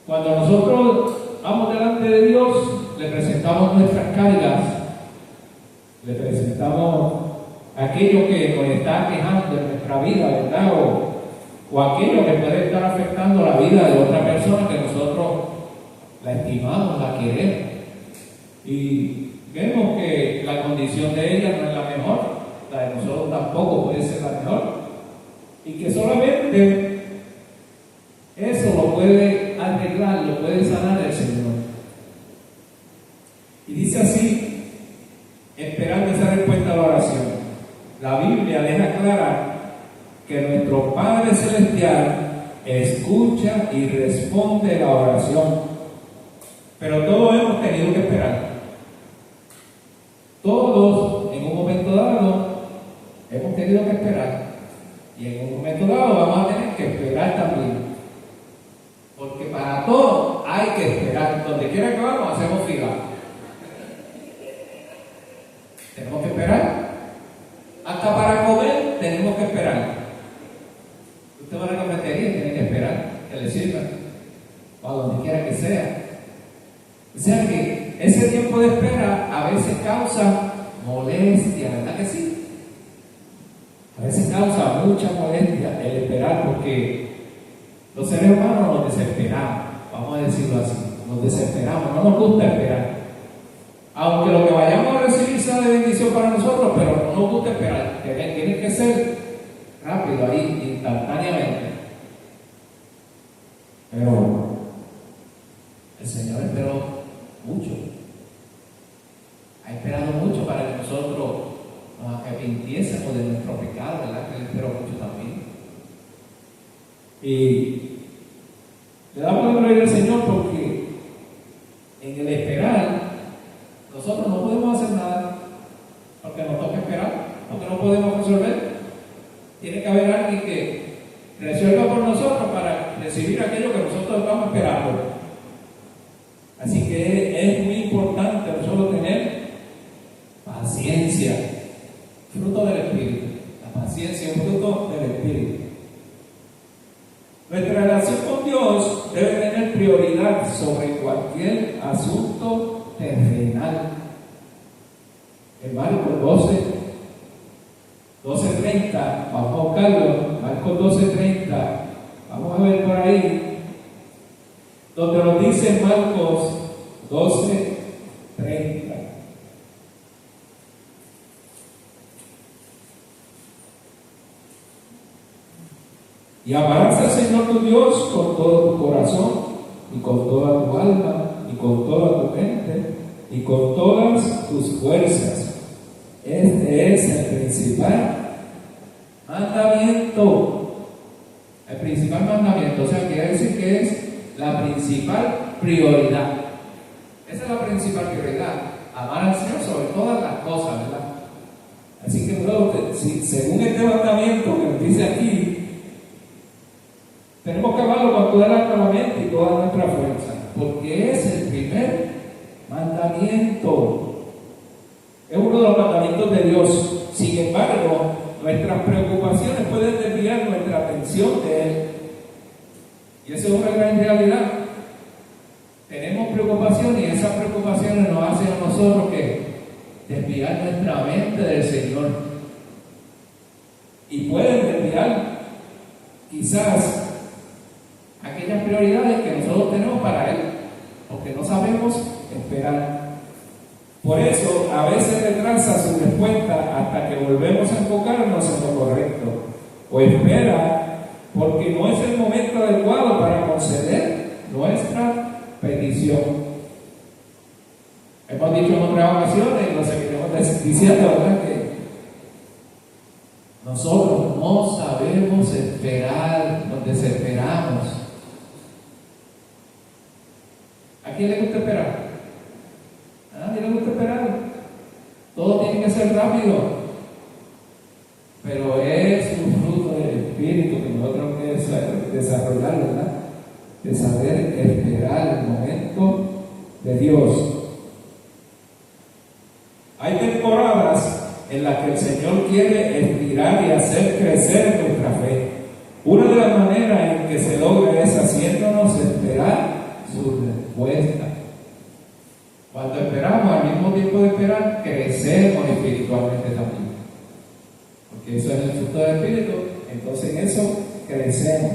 Cuando nosotros vamos delante de Dios, le presentamos nuestras cargas, le presentamos aquello que nos está quejando en nuestra vida, ¿verdad? O aquello que puede estar afectando la vida de otra persona que nosotros la estimamos, la queremos. Y vemos que la condición de ella no es la mejor, la de nosotros tampoco puede ser la mejor. Y que solamente eso lo puede arreglar, lo puede sanar el Señor. Y dice así, esperando esa respuesta a la oración. La Biblia deja clara que nuestro Padre Celestial escucha y responde la oración. Pero todos hemos tenido que esperar. Todos, en un momento dado, hemos tenido que esperar. Y en un momento dado vamos a tener que esperar también. Porque para todo hay que esperar. Donde quiera que vamos, hacemos fila. Tenemos que esperar. Hasta para comer tenemos que esperar. Usted va a la cafetería y tiene que esperar que le sirvan. O a donde quiera que sea. O sea que ese tiempo de espera a veces causa molestia, ¿verdad que sí? A veces causa mucha molestia el esperar, porque los seres humanos nos desesperamos, vamos a decirlo así, nos desesperamos, no nos gusta esperar. Aunque lo que vayamos a recibir sea de bendición para nosotros, pero no nos gusta esperar, tiene que ser rápido ahí, instantáneamente. Pero el Señor esperó mucho, ha esperado mucho para que nosotros nos arrepintiésemos de nuestro pecado, ¿verdad? Que Él esperó mucho también. Y le damos la gloria al Señor porque en el esperar nosotros no podemos hacer nada, porque nos toca esperar, porque no podemos resolver. Tiene que haber alguien que resuelva por nosotros para recibir aquello que nosotros estamos esperando. Así que es muy importante nosotros tener paciencia, fruto del Espíritu. La paciencia es un fruto del Espíritu. Nuestra relación con Dios debe tener prioridad sobre cualquier asunto terrenal. En Marcos 12:30, vamos a buscarlo, Marcos 12:30, vamos a ver por ahí, donde nos dice Marcos 12:30. Y amarás al Señor tu Dios con todo tu corazón, y con toda tu alma, y con toda tu mente, y con todas tus fuerzas. Este es el principal mandamiento. El principal mandamiento, o sea, quiere decir que es la principal prioridad. Esa es la principal prioridad. Amar al Señor sobre todas las cosas, ¿verdad? Así que, según este mandamiento que nos dice aquí, tenemos que amarlo con toda la mente y toda nuestra fuerza, porque es el primer mandamiento. Es uno de los mandamientos de Dios. Sin embargo, nuestras preocupaciones pueden desviar nuestra atención de Él. Y eso es una gran realidad. Tenemos preocupaciones y esas preocupaciones nos hacen a nosotros que desviar nuestra mente del Señor. Y pueden desviar quizás aquellas prioridades que nosotros tenemos para Él, porque no sabemos esperar. Por eso a veces retrasa su respuesta hasta que volvemos a enfocarnos en lo correcto, o espera porque no es el momento adecuado para conceder nuestra petición. Hemos dicho en otras ocasiones, y lo seguiremos diciendo, ¿verdad?, que nosotros no sabemos esperar, nos desesperamos. ¿A quién le gusta esperar? ¿A nadie le gusta esperar? Todo tiene que ser rápido, pero es un fruto del Espíritu que nosotros tenemos que desarrollar, ¿verdad? De saber esperar el momento de Dios. Hay temporadas en las que el Señor quiere estirar y hacer crecer nuestra fe. Una de las maneras en que se logra es haciéndonos esperar su respuesta. Cuando esperamos, al mismo tiempo de esperar, crecemos espiritualmente también. Porque eso es el fruto del Espíritu, Entonces en eso crecemos.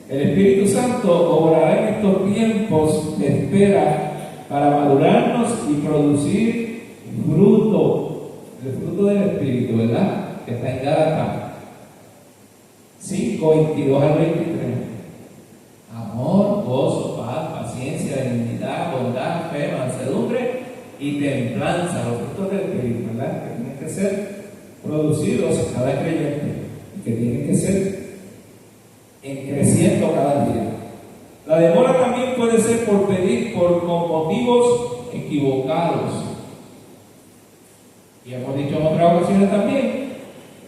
El Espíritu Santo obrará en estos tiempos de espera para madurarnos y producir fruto, el fruto del Espíritu, ¿verdad? Que está en Gálatas 5, 22 al 23. Amor, gozo, paz, paciencia, benignidad, bondad, fe, mansedumbre y templanza, los frutos del Espíritu, ¿verdad? Que tienen que ser producidos en cada creyente y que tienen que ser creciendo cada día. La demora también puede ser con motivos equivocados. Y hemos dicho en otras ocasiones también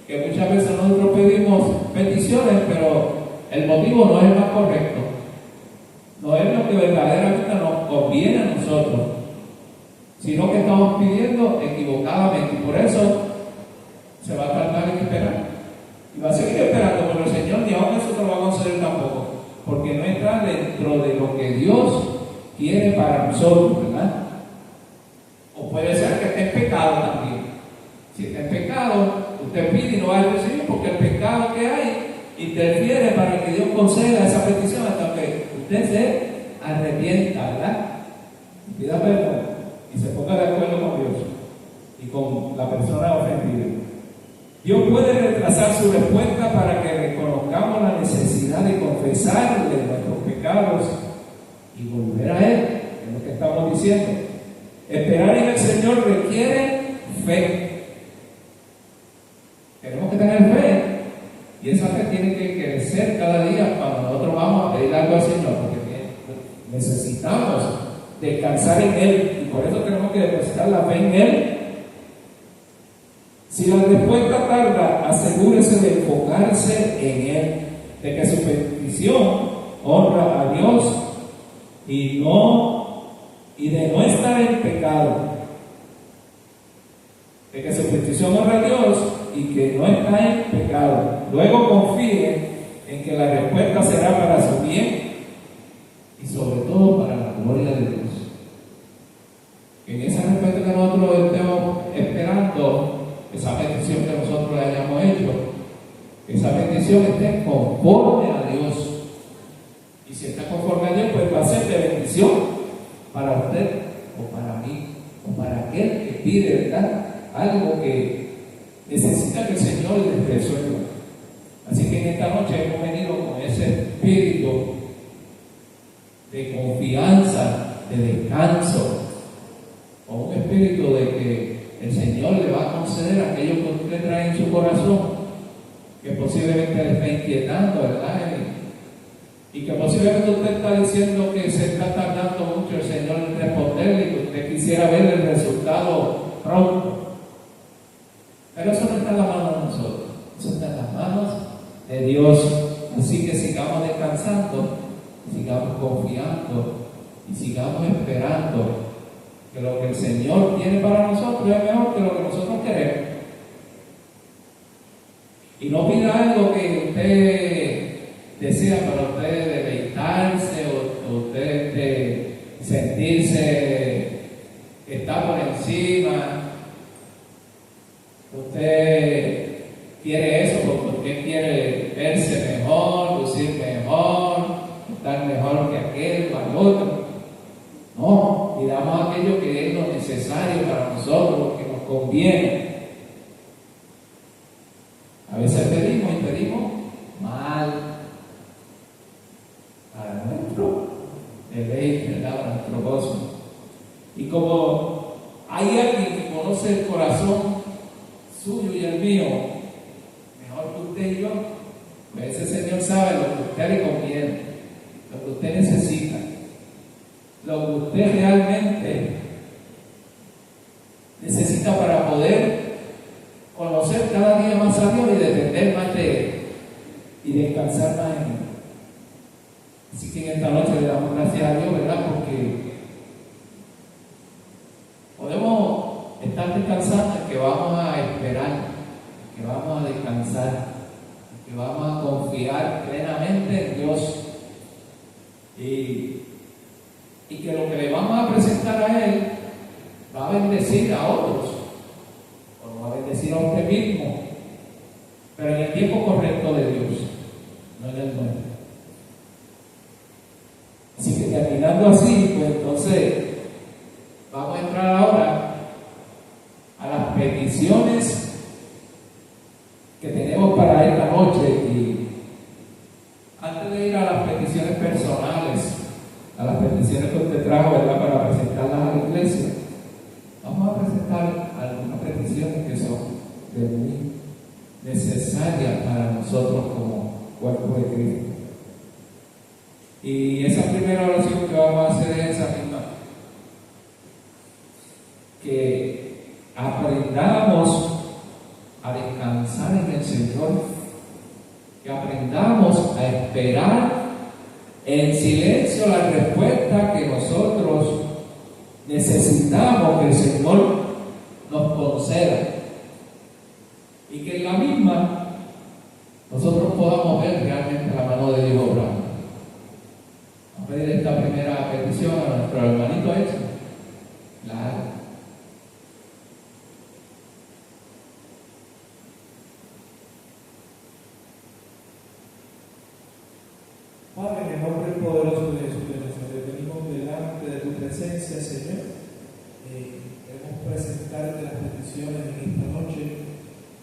que muchas veces nosotros pedimos peticiones, pero el motivo no es el más correcto. No es lo que verdaderamente nos conviene a nosotros, sino que estamos pidiendo equivocadamente. Y por eso se va a tardar en esperar. Y va a seguir esperando, pero el Señor ni aún eso te lo va a conceder tampoco, porque no está dentro de lo que Dios quiere para nosotros, ¿verdad? O puede ser que esté en pecado también. Si está en pecado, usted pide y no va a recibir, porque el pecado que hay interfiere para que Dios conceda esa petición hasta que usted se arrepienta, ¿verdad? Y pida perdón y se ponga de acuerdo con Dios y con la persona ofendida. Dios puede retrasar su respuesta para que reconozcamos la necesidad de confesarle nuestros pecados y volver a Él, es lo que estamos diciendo. Esperar en el Señor requiere fe. Tenemos que tener fe, y esa fe tiene que crecer cada día cuando nosotros vamos a pedir algo al Señor, porque necesitamos descansar en Él, y por eso tenemos que depositar la fe en Él. Si la respuesta tarda, asegúrese de enfocarse en Él, de que su petición honra a Dios y de no estar en pecado, de que su petición honra a Dios y que no está en pecado. Luego confíe en que la respuesta será para su bien y sobre todo para la gloria de Dios. En esa respuesta que nosotros estemos esperando, esa petición que nosotros le hayamos hecho, esa petición esté conforme a Dios. Y si está conforme a Dios, pues va a ser de bendición para usted o para mí o para aquel que pide, ¿verdad?, algo que necesita que el Señor les resuelva. Así que en esta noche hemos venido con ese espíritu de confianza, de descanso, con un espíritu de que el Señor le va a conceder aquello que usted trae en su corazón, que posiblemente le está inquietando, ¿verdad? Y que posiblemente usted está diciendo que se está tardando mucho el Señor en responderle y que usted quisiera ver el resultado pronto. Pero eso no está en las manos de nosotros, eso está en las manos de Dios. Así que sigamos descansando, sigamos confiando y sigamos esperando que lo que el Señor tiene para nosotros es mejor que lo que nosotros queremos. Y no pida algo que usted desea para usted deleitarse o usted sentirse que está por encima. Usted quiere eso porque usted quiere verse mejor, lucir mejor, estar mejor que aquel o al otro. No, pidamos aquello que es lo necesario para nosotros, lo que nos conviene. A veces pedimos y pedimos mal para nuestro deleite, ¿verdad?, para nuestro gozo. Y como hay alguien que conoce el corazón suyo y el mío mejor que usted y yo, pues ese Señor sabe lo que a usted le conviene, lo que usted necesita, lo que usted realmente necesita para poder conocer cada día más a Dios y depender más de Él y descansar más en Él. Así que en esta noche le damos gracias a Dios, ¿verdad?, porque podemos estar descansando, que vamos a esperar, que vamos a descansar, que vamos a confiar plenamente en Dios y que lo que le vamos a presentar a Él va a bendecir a otros o va a bendecir a usted mismo, pero en el tiempo correcto de Dios. no en el nuestro. Así que terminando así, pues entonces vamos a entrar ahora a las peticiones que tenemos para esta noche. Y antes de ir a las peticiones personales, a las peticiones que usted trajo, ¿verdad?, para presentarlas a la iglesia, vamos a presentar algunas peticiones que son de muy necesarias para nosotros como cuerpo de Cristo. Y esa primera oración que vamos a hacer es esa misma: que aprendamos a descansar en el Señor, que aprendamos a esperar en silencio la respuesta que nosotros necesitamos que el Señor nos conceda, y que en la misma nosotros podamos ver realmente la mano de Dios obrando. Vamos a pedir esta primera petición a nuestro hermanito Edson. Claro. Padre, en el nombre poderoso de Jesús de Nazaret, venimos delante de tu presencia, Señor. Queremos presentarte las peticiones en esta noche.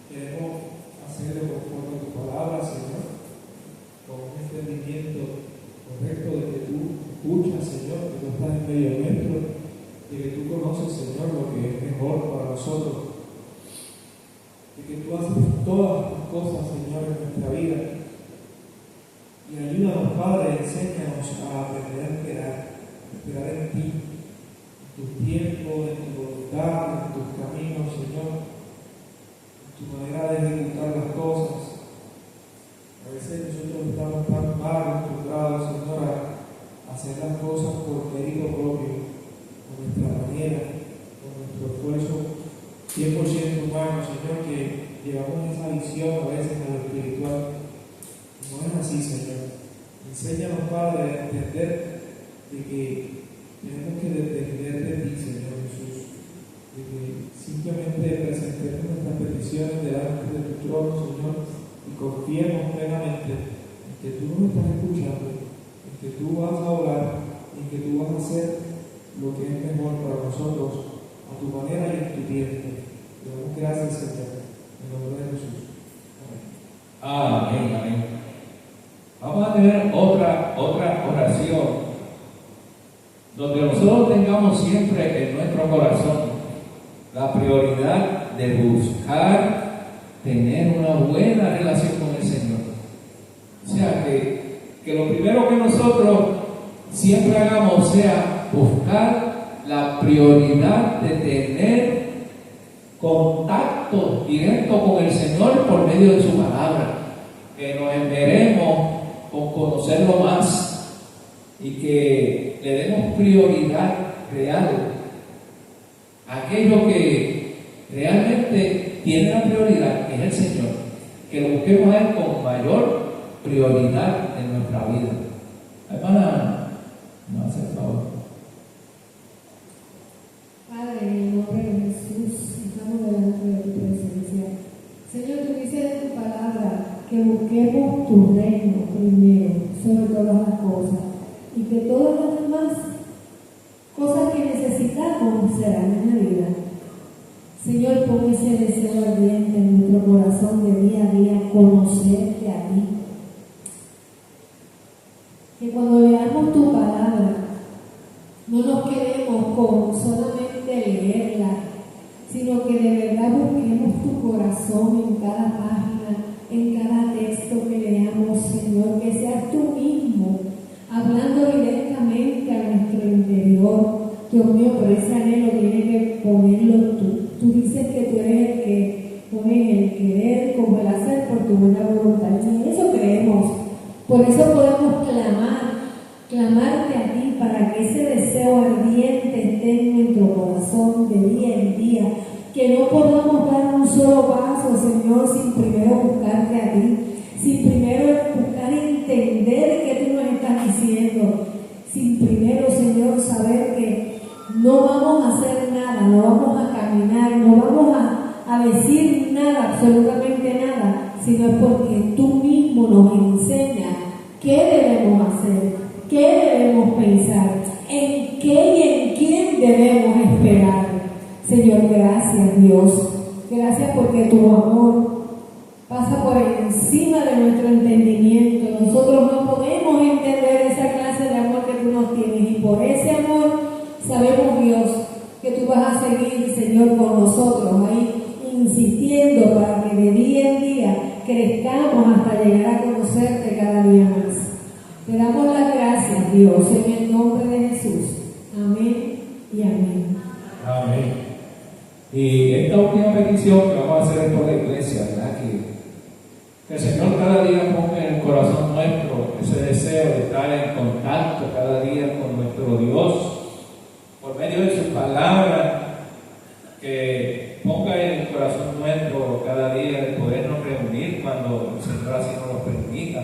Queremos hacerlo conforme a tu palabra, Señor, con un entendimiento correcto de que tú escuchas, Señor, que tú estás en medio nuestro, de que tú conoces, Señor, lo que es mejor para nosotros, de que tú haces todas las cosas, Señor, en nuestra vida. Y ayúdanos, Padre, enséñanos a aprender a esperar en ti, en tu tiempo, en tu voluntad, en tus caminos, Señor, en tu manera de ejecutar las cosas. A veces nosotros estamos tan mal acostumbrados, Señor, a hacer las cosas por mérito propio, con nuestra manera, con nuestro esfuerzo 100% humano, Señor, que llevamos esa visión a veces a lo espiritual. No es así, Señor. Enséñanos, Padre, a entender de que tenemos que depender de ti, Señor Jesús. De que simplemente presentemos nuestras peticiones delante de tu trono, Señor, y confiemos plenamente en que tú nos estás escuchando, en que tú vas a obrar, en que tú vas a hacer lo que es mejor para nosotros, a tu manera y en tu tiempo. Te damos gracias, Señor, en el nombre de Jesús. Amén, amén. Vamos a tener otra oración donde nosotros tengamos siempre en nuestro corazón la prioridad de buscar tener una buena relación con el Señor. O sea, que lo primero que nosotros siempre hagamos sea buscar la prioridad de tener contacto directo con el Señor por medio de su palabra, que nos enveremos con conocerlo más y que le demos prioridad real a aquello que realmente tiene la prioridad, que es el Señor, que lo busquemos a Él con mayor prioridad en nuestra vida. Hermana, no hace el favor. Padre, en el nombre de Jesús, estamos delante de tu presencia. Señor, tú dices en tu palabra que busquemos tu reino primero, sobre todas las cosas, y que todas las demás cosas que necesitamos serán añadidas. Señor, pon ese deseo ardiente en nuestro corazón de día a día, conocerte a ti. Que cuando leamos tu palabra, no nos quedemos con solamente leerla, sino que de verdad busquemos tu corazón en cada página, en cada texto que leamos, Señor, que seas tú mismo hablando directamente a nuestro interior. Dios mío, pero ese anhelo tiene que ponerlo tú. Tú dices que tú eres el que pone el querer como el hacer por tu buena voluntad. Y en eso creemos. Por eso podemos clamarte a ti para que ese deseo ardiente esté en nuestro corazón de día en día. Que no podamos dar un solo paso, Señor, sin primero buscarte a ti. Sin primero buscar entender qué tú nos estás diciendo. Sin primero, Señor, saber que no vamos a hacer nada, no vamos a caminar, no vamos a decir nada, absolutamente nada, sino es porque tú mismo nos enseñas Dios, en el nombre de Jesús. Amén y amén. Amén. Y esta última petición que vamos a hacer por la iglesia, ¿verdad? Que el Señor cada día ponga en el corazón nuestro ese deseo de estar en contacto cada día con nuestro Dios, por medio de su palabra, que ponga en el corazón nuestro cada día de podernos reunir cuando el Señor así nos lo permita.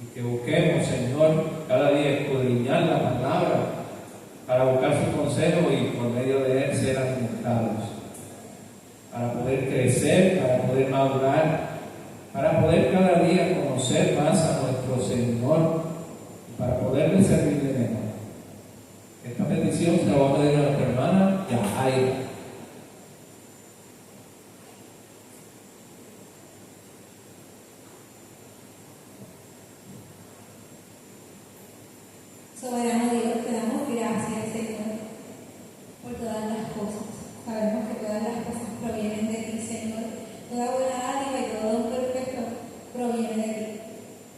Y que busquemos, Señor, cada día escudriñar la palabra para buscar su consejo y por medio de él ser alimentados, para poder crecer, para poder madurar, para poder cada día conocer más a nuestro Señor y para poderle servirle mejor. Esta petición se la vamos a pedir a nuestra hermana Yajaira. Soberano Dios, te damos gracias, Señor, por todas las cosas. Sabemos que todas las cosas provienen de ti, Señor. Toda buena dádiva y todo don perfecto proviene de ti.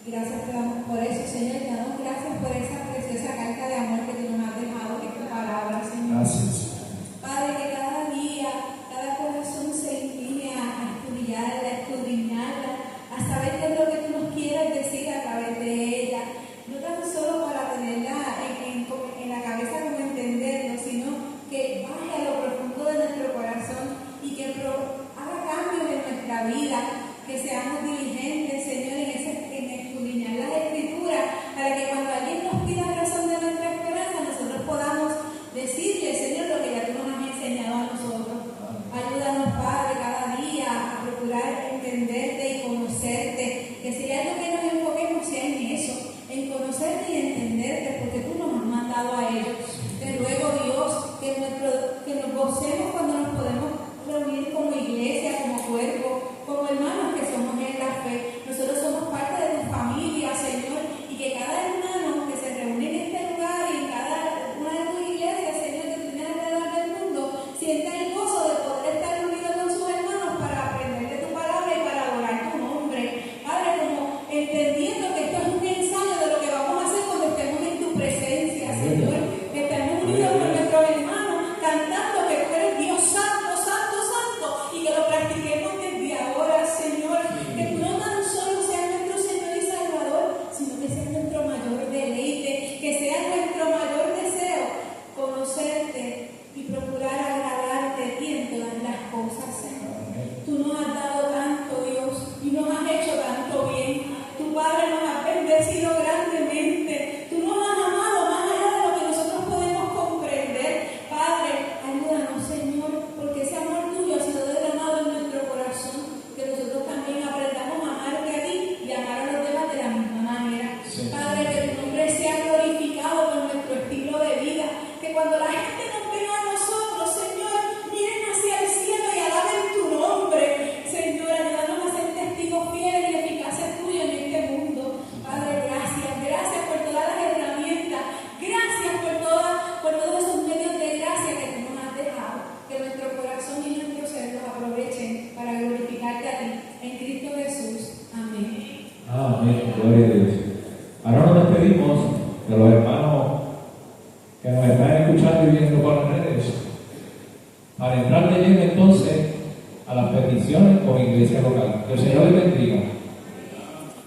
Gracias te damos por eso, Señor. Te damos gracias por esa preciosa carta de amor que tú nos has dejado, que es tu palabra, Señor. Gracias. Padre, que cada día, cada corazón se incline a estudiarla, a escudriñarla, a saber qué es lo que tú nos quieres decir a través de ella. No tan solo para tenerla en la cabeza como entenderlo, sino que baje a lo profundo de nuestro corazón y que haga cambios en nuestra vida, que seamos diligentes, Señor, en escudriñar las Escrituras, para que cuando alguien nos pida razón de nuestra esperanza, nosotros podamos decirle, Señor, lo que ya tú nos has enseñado a nosotros. Ayúdanos, Padre, cada día a procurar entenderte y conocerte, que si hay algo que nos enfoquemos sea en eso, en conocerte y entenderte, porque tú nos has mandado a ellos. Te ruego, Dios, que nos gocemos cuando nos podemos reunir como iglesia, como cuerpo, como hermanos que somos en la fe. Nosotros somos parte de tu familia, Señor, y que cada hermano que se reúne en este lugar y en cada una de tus iglesias, Señor, que tienes alrededor del mundo, sienta el gozo de poder estar unido con sus hermanos para aprender de tu palabra y para adorar tu nombre. Padre, como entendiendo que esto es un ensayo de lo que vamos a hacer cuando estemos en tu presencia, Señor. Estemos unidos con nuestros hermanos, cantando que tú eres Dios santo, santo, santo, y que lo practiquemos desde ahora, Señor. Que tú no tan solo seas nuestro Señor y Salvador, sino que seas nuestro mayor deleite, que sea nuestro mayor deseo conocerte y procurar agradarte a ti en todas las cosas, Señor. Tú nos has dado tanto, Dios, y nos has hecho tanto bien. Tu Padre nos ha bendecido grandemente. Tú nos has amado más allá de lo que nosotros podemos comprender. Padre, ayúdanos, Señor, porque ese amor tuyo ha sido derramado en nuestro corazón. Que nosotros también aprendamos a amarte a ti y amar a los demás de la misma manera. Sí. Padre, que tu nombre sea glorificado por nuestro estilo de vida. Que cuando la gente nos vea a nosotros, Señor, miren hacia el cielo y alaben tu nombre. Señor, ayúdanos a ser testigos fieles y eficaces tuyos en este mundo. Padre, gracias. Gracias por todas las herramientas. Gracias por todos esos medios de gracia que tú nos has dejado. Que nuestro corazón y nuestro ser los aprovechen para glorificarte a ti. En Cristo Jesús. Amén. Amén, gloria a Dios. Ahora nos despedimos de los hermanos que nos están escuchando y viendo por las redes, para entrar de lleno entonces a las peticiones como iglesia local. Que el Señor les bendiga.